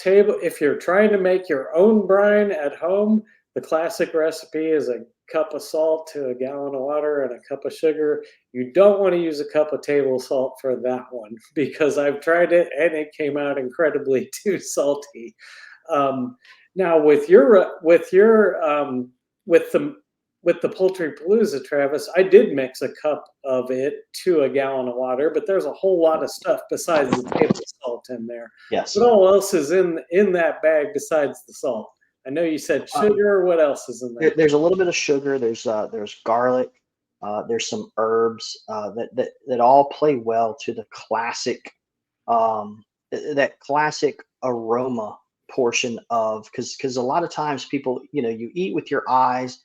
If you're trying to make your own brine at home, the classic recipe is a cup of salt to a gallon of water and a cup of sugar. You don't want to use a cup of table salt for that one, because I've tried it and it came out incredibly too salty. Now with the Poultry Palooza, Travis, I did mix a cup of it to a gallon of water, but there's a whole lot of stuff besides the table salt in there. Yes. What all else is in that bag besides the salt? I know you said sugar. What else is in there? There's a little bit of sugar. There's garlic. There's some herbs that all play well to the classic, that classic aroma portion of, because a lot of times people, you eat with your eyes.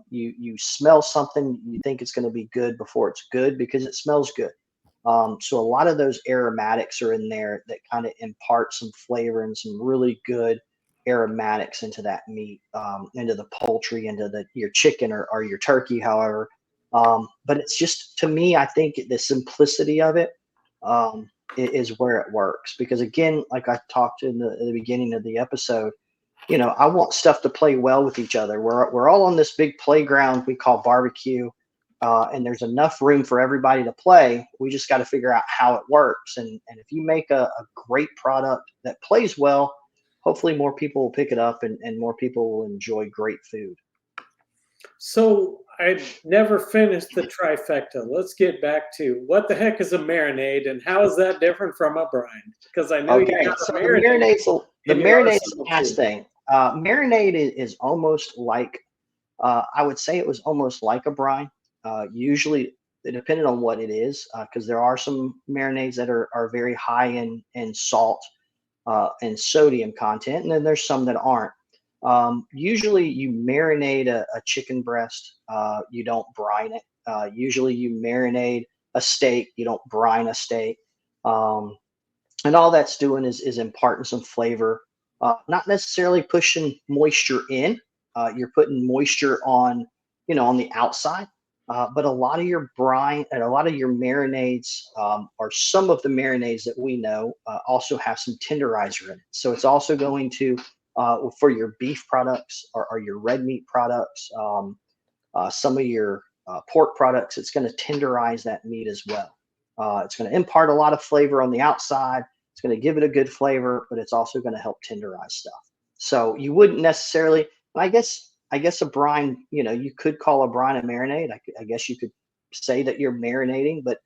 You smell something, you think it's going to be good before it's good because it smells good. So a lot of those aromatics are in there that kind of impart some flavor and some really good aromatics into that meat, into the poultry, into your chicken or your turkey, however. But it's just, to me, I think the simplicity of it is where it works. Because again, like I talked in the beginning of the episode, I want stuff to play well with each other. We're all on this big playground we call barbecue, and there's enough room for everybody to play. We just got to figure out how it works. And if you make a great product that plays well, hopefully more people will pick it up, and more people will enjoy great food. So I never finished the trifecta. Let's get back to what the heck is a marinade, and how is that different from a brine? Because I know you got so marinade. the marinade's the last thing. Marinade is almost like, I would say it was almost like a brine. Usually, depending on what it is, because there are some marinades that are very high in salt and sodium content, and then there's some that aren't. Usually you marinate a chicken breast, you don't brine it. Usually you marinate a steak, you don't brine a steak. And all that's doing is imparting some flavor, not necessarily pushing moisture in. You're putting moisture on, on the outside. But a lot of your brine and a lot of your marinades, or some of the marinades that we know, also have some tenderizer in it. So it's also going to, for your beef products or your red meat products, some of your pork products, it's going to tenderize that meat as well. It's going to impart a lot of flavor on the outside. It's going to give it a good flavor, but it's also going to help tenderize stuff. So you wouldn't necessarily, I guess a brine, you could call a brine a marinade. I guess you could say that you're marinating, but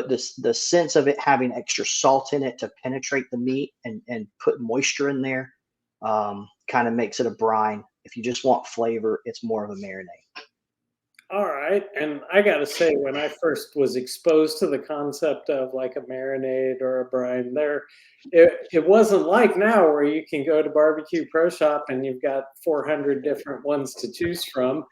the sense of it having extra salt in it to penetrate the meat and put moisture in there, kind of makes it a brine. If you just want flavor, it's more of a marinade. All right. And I got to say, when I first was exposed to the concept of like a marinade or a brine, it wasn't like now where you can go to Barbecue Pro Shop and you've got 400 different ones to choose from.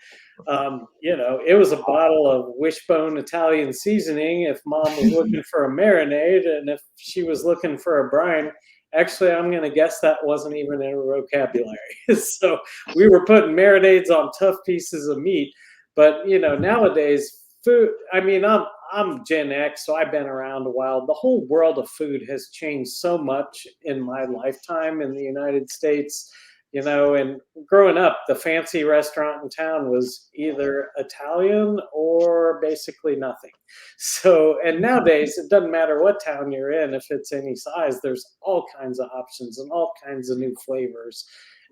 It was a bottle of Wishbone Italian seasoning if mom was looking for a marinade, and if she was looking for a brine, actually, I'm going to guess that wasn't even in her vocabulary. So we were putting marinades on tough pieces of meat. But nowadays, food. I mean, I'm Gen X, so I've been around a while. The whole world of food has changed so much in my lifetime in the United States. And growing up, the fancy restaurant in town was either Italian or basically nothing. So, and nowadays, it doesn't matter what town you're in, if it's any size, there's all kinds of options and all kinds of new flavors.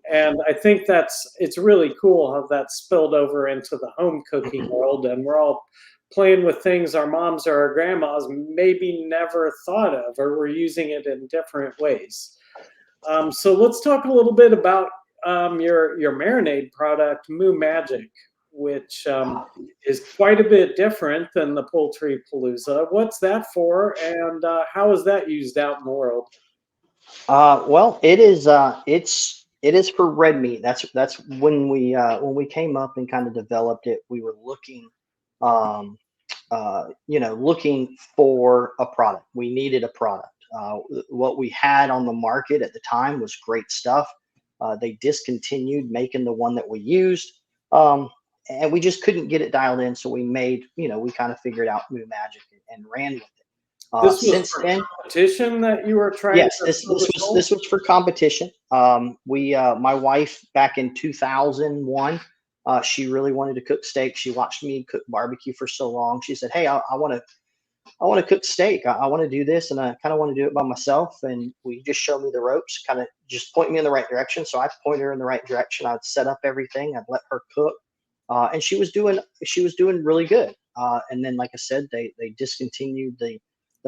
And I think it's really cool how that spilled over into the home cooking world. And we're all playing with things our moms or our grandmas maybe never thought of, or we're using it in different ways. So let's talk a little bit about your marinade product, Moo Magic, which is quite a bit different than the Poultry Palooza. What's that for, and how is that used out in the world? Well, it is for red meat. That's when we came up and kind of developed it. We were looking, looking for a product. We needed a product. What we had on the market at the time was great stuff. They discontinued making the one that we used, and we just couldn't get it dialed in. So we made, we kind of figured out Moo Magic and ran with it. This was for competition that you were trying. Yes, this was for competition. My wife back in 2001, she really wanted to cook steak. She watched me cook barbecue for so long. She said, "Hey, I want to cook steak. I want to do this, and I kind of want to do it by myself." And we just showed me the ropes, kind of just point me in the right direction. So I point her in the right direction. I'd set up everything. I'd let her cook, and she was doing really good. And then, like I said, they discontinued the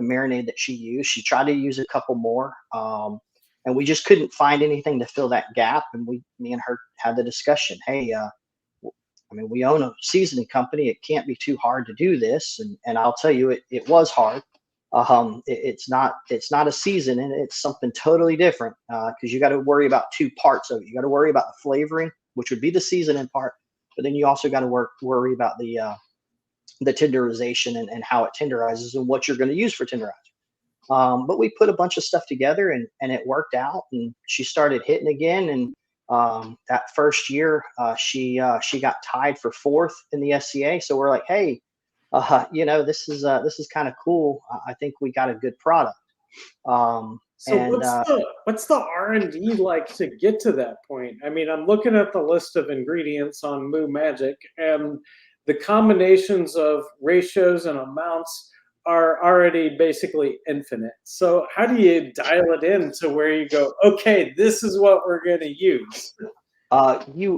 marinade that she used. She tried to use a couple more, and we just couldn't find anything to fill that gap. And me and her had the discussion. Hey, we own a seasoning company. It can't be too hard to do this. And I'll tell you, it was hard. It's not a seasoning. It's something totally different, because you got to worry about two parts of it. You got to worry about the flavoring, which would be the seasoning part, but then you also got to worry about the tenderization and how it tenderizes and what you're going to use for tenderizer. But we put a bunch of stuff together and it worked out, and she started hitting again. And that first year, she got tied for 4th in the SCA. So we're like, hey, this is kind of cool. I think we got a good product. What's the R&D like to get to that point? I mean, I'm looking at the list of ingredients on Moo Magic, and the combinations of ratios and amounts are already basically infinite. So how do you dial it in to where you go, okay, this is what we're going to use?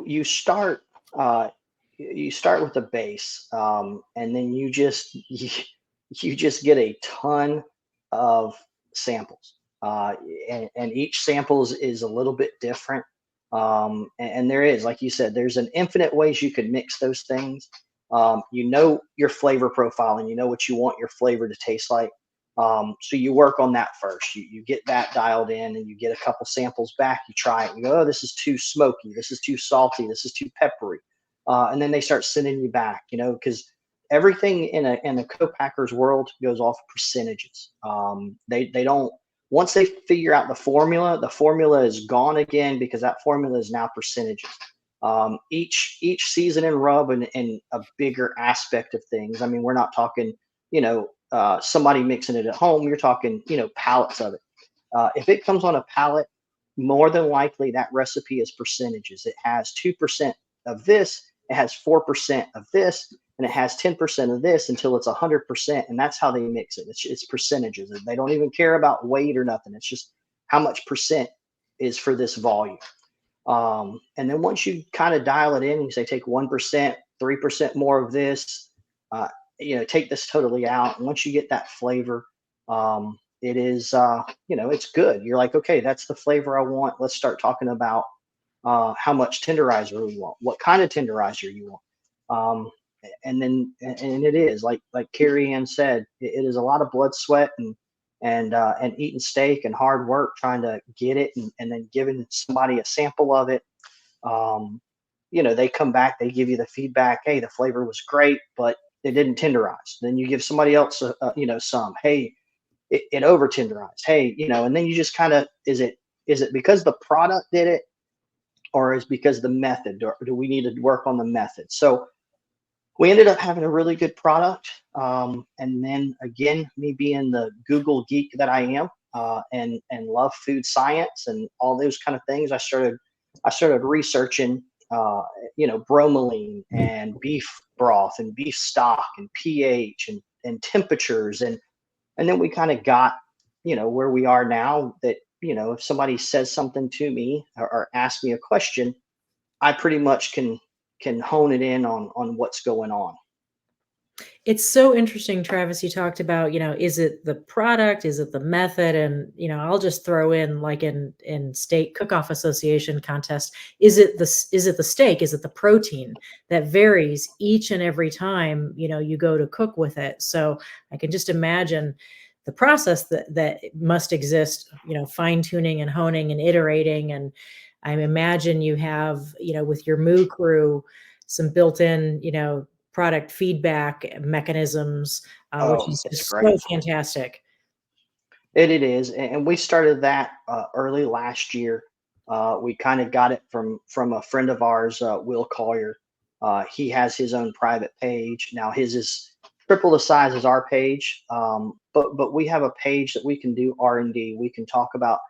You start with a base, and then you just get a ton of samples, and each sample is a little bit different. And there is, like you said, there's an infinite ways you could mix those things. Your flavor profile, and what you want your flavor to taste like. So you work on that first. You get that dialed in, and you get a couple samples back. You try it. You go, oh, this is too smoky. This is too salty. This is too peppery. And then they start sending you back. Because everything in a co-packer's world goes off percentages. They don't. Once they figure out the formula is gone again, because that formula is now percentages. Each season in rub and a bigger aspect of things. I mean, we're not talking, somebody mixing it at home. You're talking, pallets of it. If it comes on a pallet, more than likely that recipe is percentages. It has 2% of this, it has 4% of this, and it has 10% of this until it's 100%. And that's how they mix it. It's percentages. They don't even care about weight or nothing. It's just how much percent is for this volume. And then once you kind of dial it in, you say take 1%, 3% more of this, take this totally out. And once you get that flavor, it is, it's good. You're like, okay, that's the flavor I want. Let's start talking about how much tenderizer we want, what kind of tenderizer you want. And it is like Carrie Ann said, it is a lot of blood, sweat, and eating steak and hard work trying to get it and then giving somebody a sample of it. They come back, they give you the feedback. Hey, the flavor was great, but it didn't tenderize. Then you give somebody else, some, hey, it over tenderized. Hey, and then you just kind of, is it because the product did it, or is because the method, or do we need to work on the method? So we ended up having a really good product. And then again, me being the Google geek that I am, and love food science and all those kind of things, I started researching, bromelain and beef broth and beef stock and pH and temperatures. And then we kind of got, where we are now, that, if somebody says something to me or asks me a question, I pretty much can hone it in on what's going on. It's so interesting, Travis. You talked about, is it the product? Is it the method? And, I'll just throw in, like in state cook-off association contest, is it the steak? Is it the protein that varies each and every time, you go to cook with it? So I can just imagine the process that must exist, fine tuning and honing and iterating. And I imagine you have, with your Moo crew, some built-in, product feedback mechanisms, which is just so fantastic. It is. And we started that early last year. We kind of got it from a friend of ours, Will Collier. He has his own private page. Now his is triple the size as our page. But we have a page that we can do R&D. We can talk about,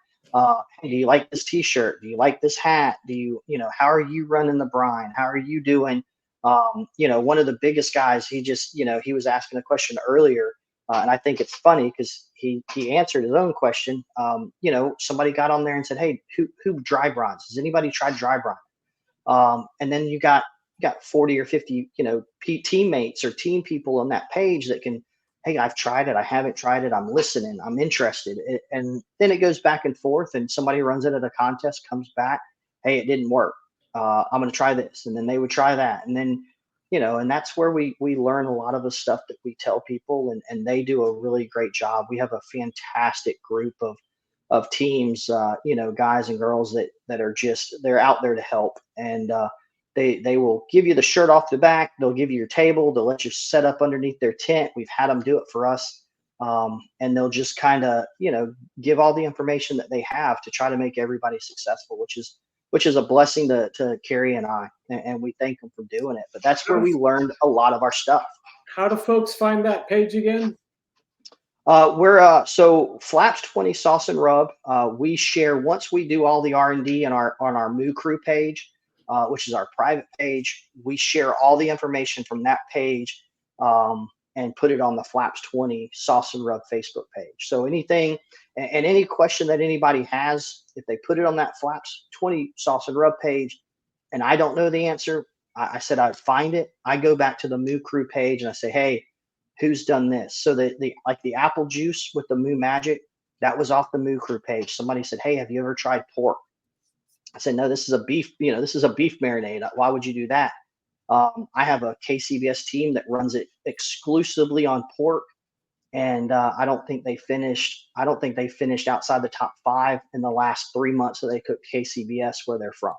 hey, do you like this t-shirt? Do you like this hat? Do you, how are you running the brine? How are you doing? One of the biggest guys, he just, he was asking a question earlier, and I think it's funny because he answered his own question. Somebody got on there and said, hey, who dry brines? Has anybody tried dry brine? And then you got 40 or 50, teammates or team people on that page that can, hey, I've tried it. I haven't tried it. I'm listening. I'm interested. And then it goes back and forth, and somebody runs it at a contest, comes back, hey, it didn't work. I'm going to try this. And then they would try that. And then, and that's where we learn a lot of the stuff that we tell people, and they do a really great job. We have a fantastic group of teams, guys and girls that are just, they're out there to help. And, they will give you the shirt off the back. They'll give you your table. They'll let you set up underneath their tent. We've had them do it for us. And they'll just kind of, give all the information that they have to try to make everybody successful, which is a blessing to Carrie and I, and we thank them for doing it. But that's where we learned a lot of our stuff. How do folks find that page again? We're so Flaps 20 Sauce and Rub. We share, once we do all the R&D on our Moo Crew page, which is our private page. We share all the information from that page and put it on the Flaps 20 Sauce and Rub Facebook page. So anything and any question that anybody has, if they put it on that Flaps 20 Sauce and Rub page and I don't know the answer, I said I'd find it. I go back to the Moo Crew page and I say, hey, who's done this? So the apple juice with the Moo Magic, that was off the Moo Crew page. Somebody said, hey, have you ever tried pork? I said, no, this is a beef, this is a beef marinade. Why would you do that? I have a KCBS team that runs it exclusively on pork. And I don't think they finished outside the top 5 in the last 3 months that they cooked KCBS where they're from.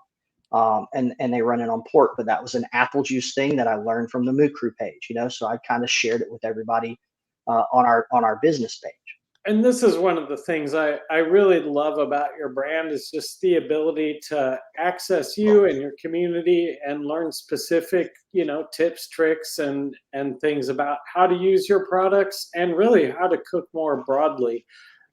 And they run it on pork, but that was an apple juice thing that I learned from the Moo Crew page, so I kind of shared it with everybody on our business page. And this is one of the things I really love about your brand is just the ability to access you and your community and learn specific, tips, tricks, and things about how to use your products and really how to cook more broadly.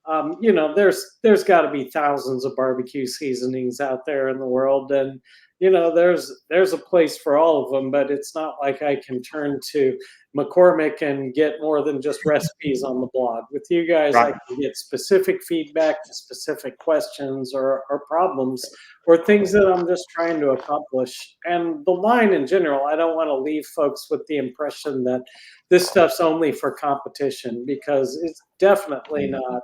There's got to be thousands of barbecue seasonings out there in the world, and there's a place for all of them. But it's not like I can turn to McCormick and get more than just recipes on the blog. With you guys, I Right. can get specific feedback to specific questions or problems or things that I'm just trying to accomplish. And the line in general, I don't want to leave folks with the impression that this stuff's only for competition, because it's definitely not.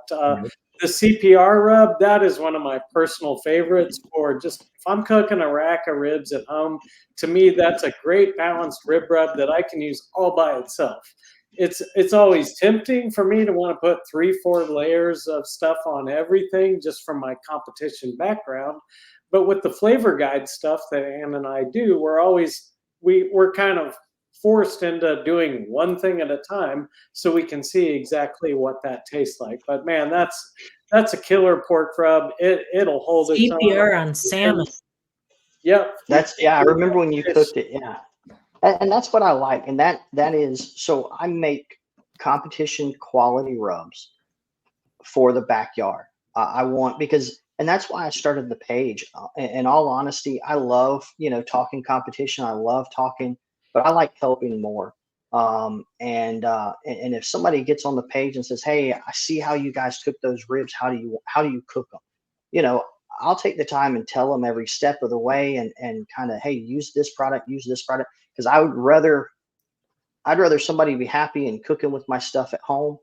The CPR rub, that is one of my personal favorites for just if I'm cooking a rack of ribs at home. To me, that's a great balanced rib rub that I can use all by itself. It's always tempting for me to want to put 3-4 layers of stuff on everything just from my competition background. But with the flavor guide stuff that Ann and I do, we're kind of forced into doing one thing at a time so we can see exactly what that tastes like. But man, that's a killer pork rub. It'll hold its own. CPR on salmon. Yep. I remember when you cooked it. Yeah. And that's what I like. And that is, so I make competition quality rubs for the backyard. I want, and that's why I started the page. In all honesty, I love, talking competition. I love talking, but I like helping more. And if somebody gets on the page and says, "Hey, I see how you guys cook those ribs. How do you cook them?" I'll take the time and tell them every step of the way and kind of, hey, use this product, because I'd rather somebody be happy and cooking with my stuff at home,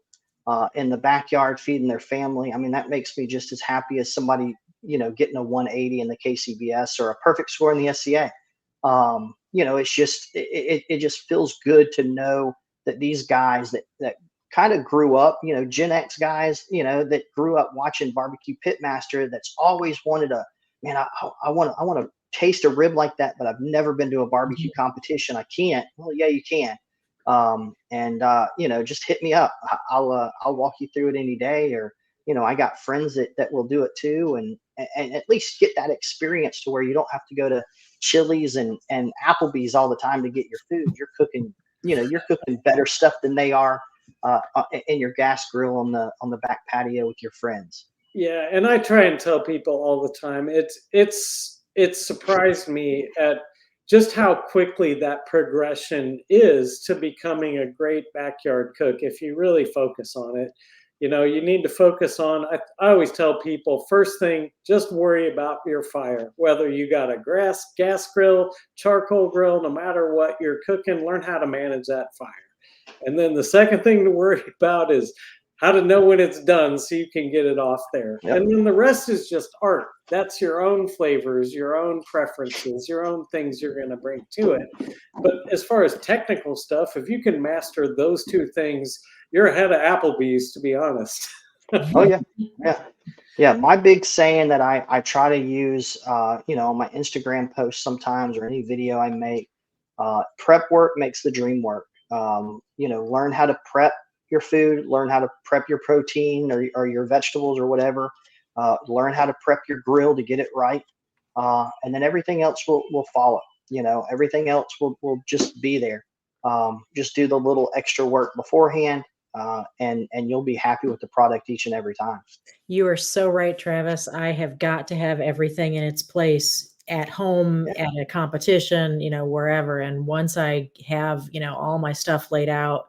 in the backyard, feeding their family. I mean, that makes me just as happy as somebody, getting a 180 in the KCBS or a perfect score in the SCA. It's just, it just feels good to know that these guys that kind of grew up, Gen X guys, that grew up watching Barbecue Pitmaster, that's always wanted I want to taste a rib like that, but I've never been to a barbecue competition. I can't. Well, yeah, you can. Just hit me up. I'll walk you through it any day, or, I got friends that will do it too. And at least get that experience to where you don't have to go to Chili's and Applebee's all the time to get your food. You're cooking better stuff than they are, in your gas grill on the back patio with your friends. Yeah, and I try and tell people all the time, it's surprised me at just how quickly that progression is to becoming a great backyard cook if you really focus on it. You need to focus on, I always tell people, first thing, just worry about your fire. Whether you got a gas grill, charcoal grill, no matter what you're cooking, learn how to manage that fire. And then the second thing to worry about is how to know when it's done so you can get it off there. Yep. And then the rest is just art. That's your own flavors, your own preferences, your own things you're going to bring to it. But as far as technical stuff, if you can master those two things, you're ahead of Applebee's, to be honest. Oh yeah. Yeah. My big saying that I try to use, on my Instagram posts sometimes, or any video I make, prep work makes the dream work. Learn how to prep your food, learn how to prep your protein or your vegetables or whatever, learn how to prep your grill to get it right. And then everything else will follow. Everything else will just be there. Just do the little extra work beforehand, and you'll be happy with the product each and every time. You are so right, Travis. I have got to have everything in its place at home, at a competition, wherever. And once I have, all my stuff laid out,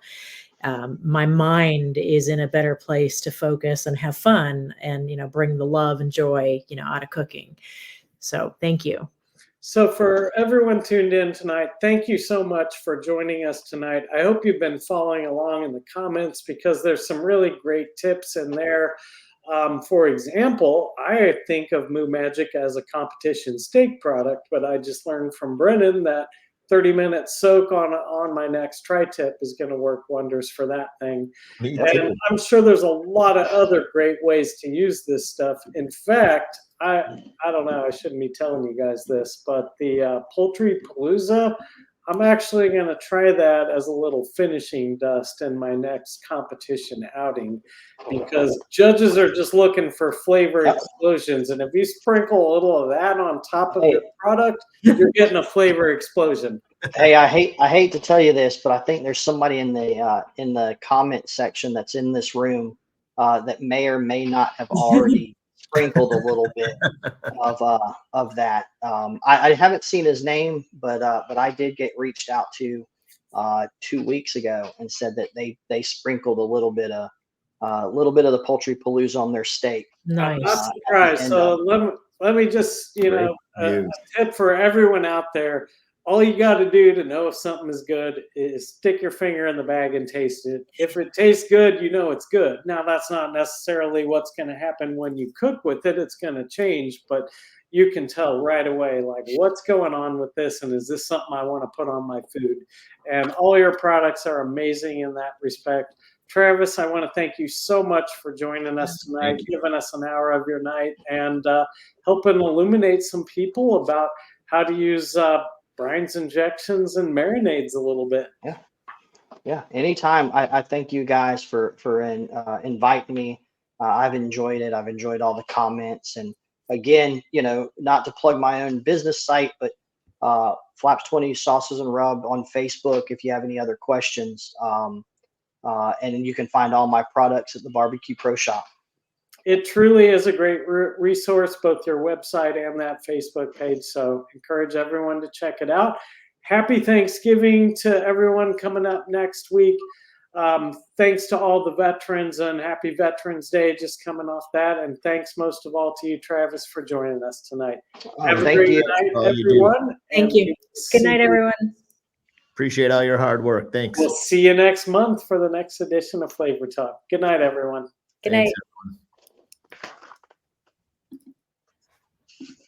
my mind is in a better place to focus and have fun and, bring the love and joy, out of cooking. So thank you. So for everyone tuned in tonight, thank you so much for joining us tonight. I hope you've been following along in the comments, because there's some really great tips in there. For example, I think of Moo Magic as a competition steak product, but I just learned from Brennan that 30-minute soak on my next tri-tip is going to work wonders for that thing. And I'm sure there's a lot of other great ways to use this stuff. In fact, I don't know, I shouldn't be telling you guys this, but the Poultry Palooza I'm actually going to try that as a little finishing dust in my next competition outing, because judges are just looking for flavor explosions. And if you sprinkle a little of that on top of your product, you're getting a flavor explosion. Hey, I hate to tell you this, but I think there's somebody in the comment section that's in this room that may or may not have already sprinkled a little bit of that. I haven't seen his name, but I did get reached out to 2 weeks ago and said that they sprinkled a little bit of the poultry palooza on their steak. Nice. I'm not surprised. So let me just, a tip for everyone out there. All you got to do to know if something is good is stick your finger in the bag and taste it. If it tastes good, you know it's good. Now, that's not necessarily what's going to happen when you cook with it. It's going to change, but you can tell right away, like, what's going on with this, and is this something I want to put on my food? And all your products are amazing in that respect. Travis, I want to thank you so much for joining us tonight, giving us an hour of your night, and helping illuminate some people about how to use Brine's injections and marinades a little bit. Yeah. Anytime. I thank you guys for inviting me. I've enjoyed it. I've enjoyed all the comments. And again, not to plug my own business site, but Flaps 20 Sauces and Rub on Facebook if you have any other questions. And you can find all my products at the Barbecue Pro Shop. It truly is a great resource, both your website and that Facebook page. So encourage everyone to check it out. Happy Thanksgiving to everyone coming up next week. Thanks to all the veterans, and happy Veterans Day just coming off that. And thanks most of all to you, Travis, for joining us tonight. Have a great night, everyone. Thank you. Good night, everyone. Appreciate all your hard work. Thanks. We'll see you next month for the next edition of Flavor Talk. Good night, everyone. Good night. Thanks, everyone.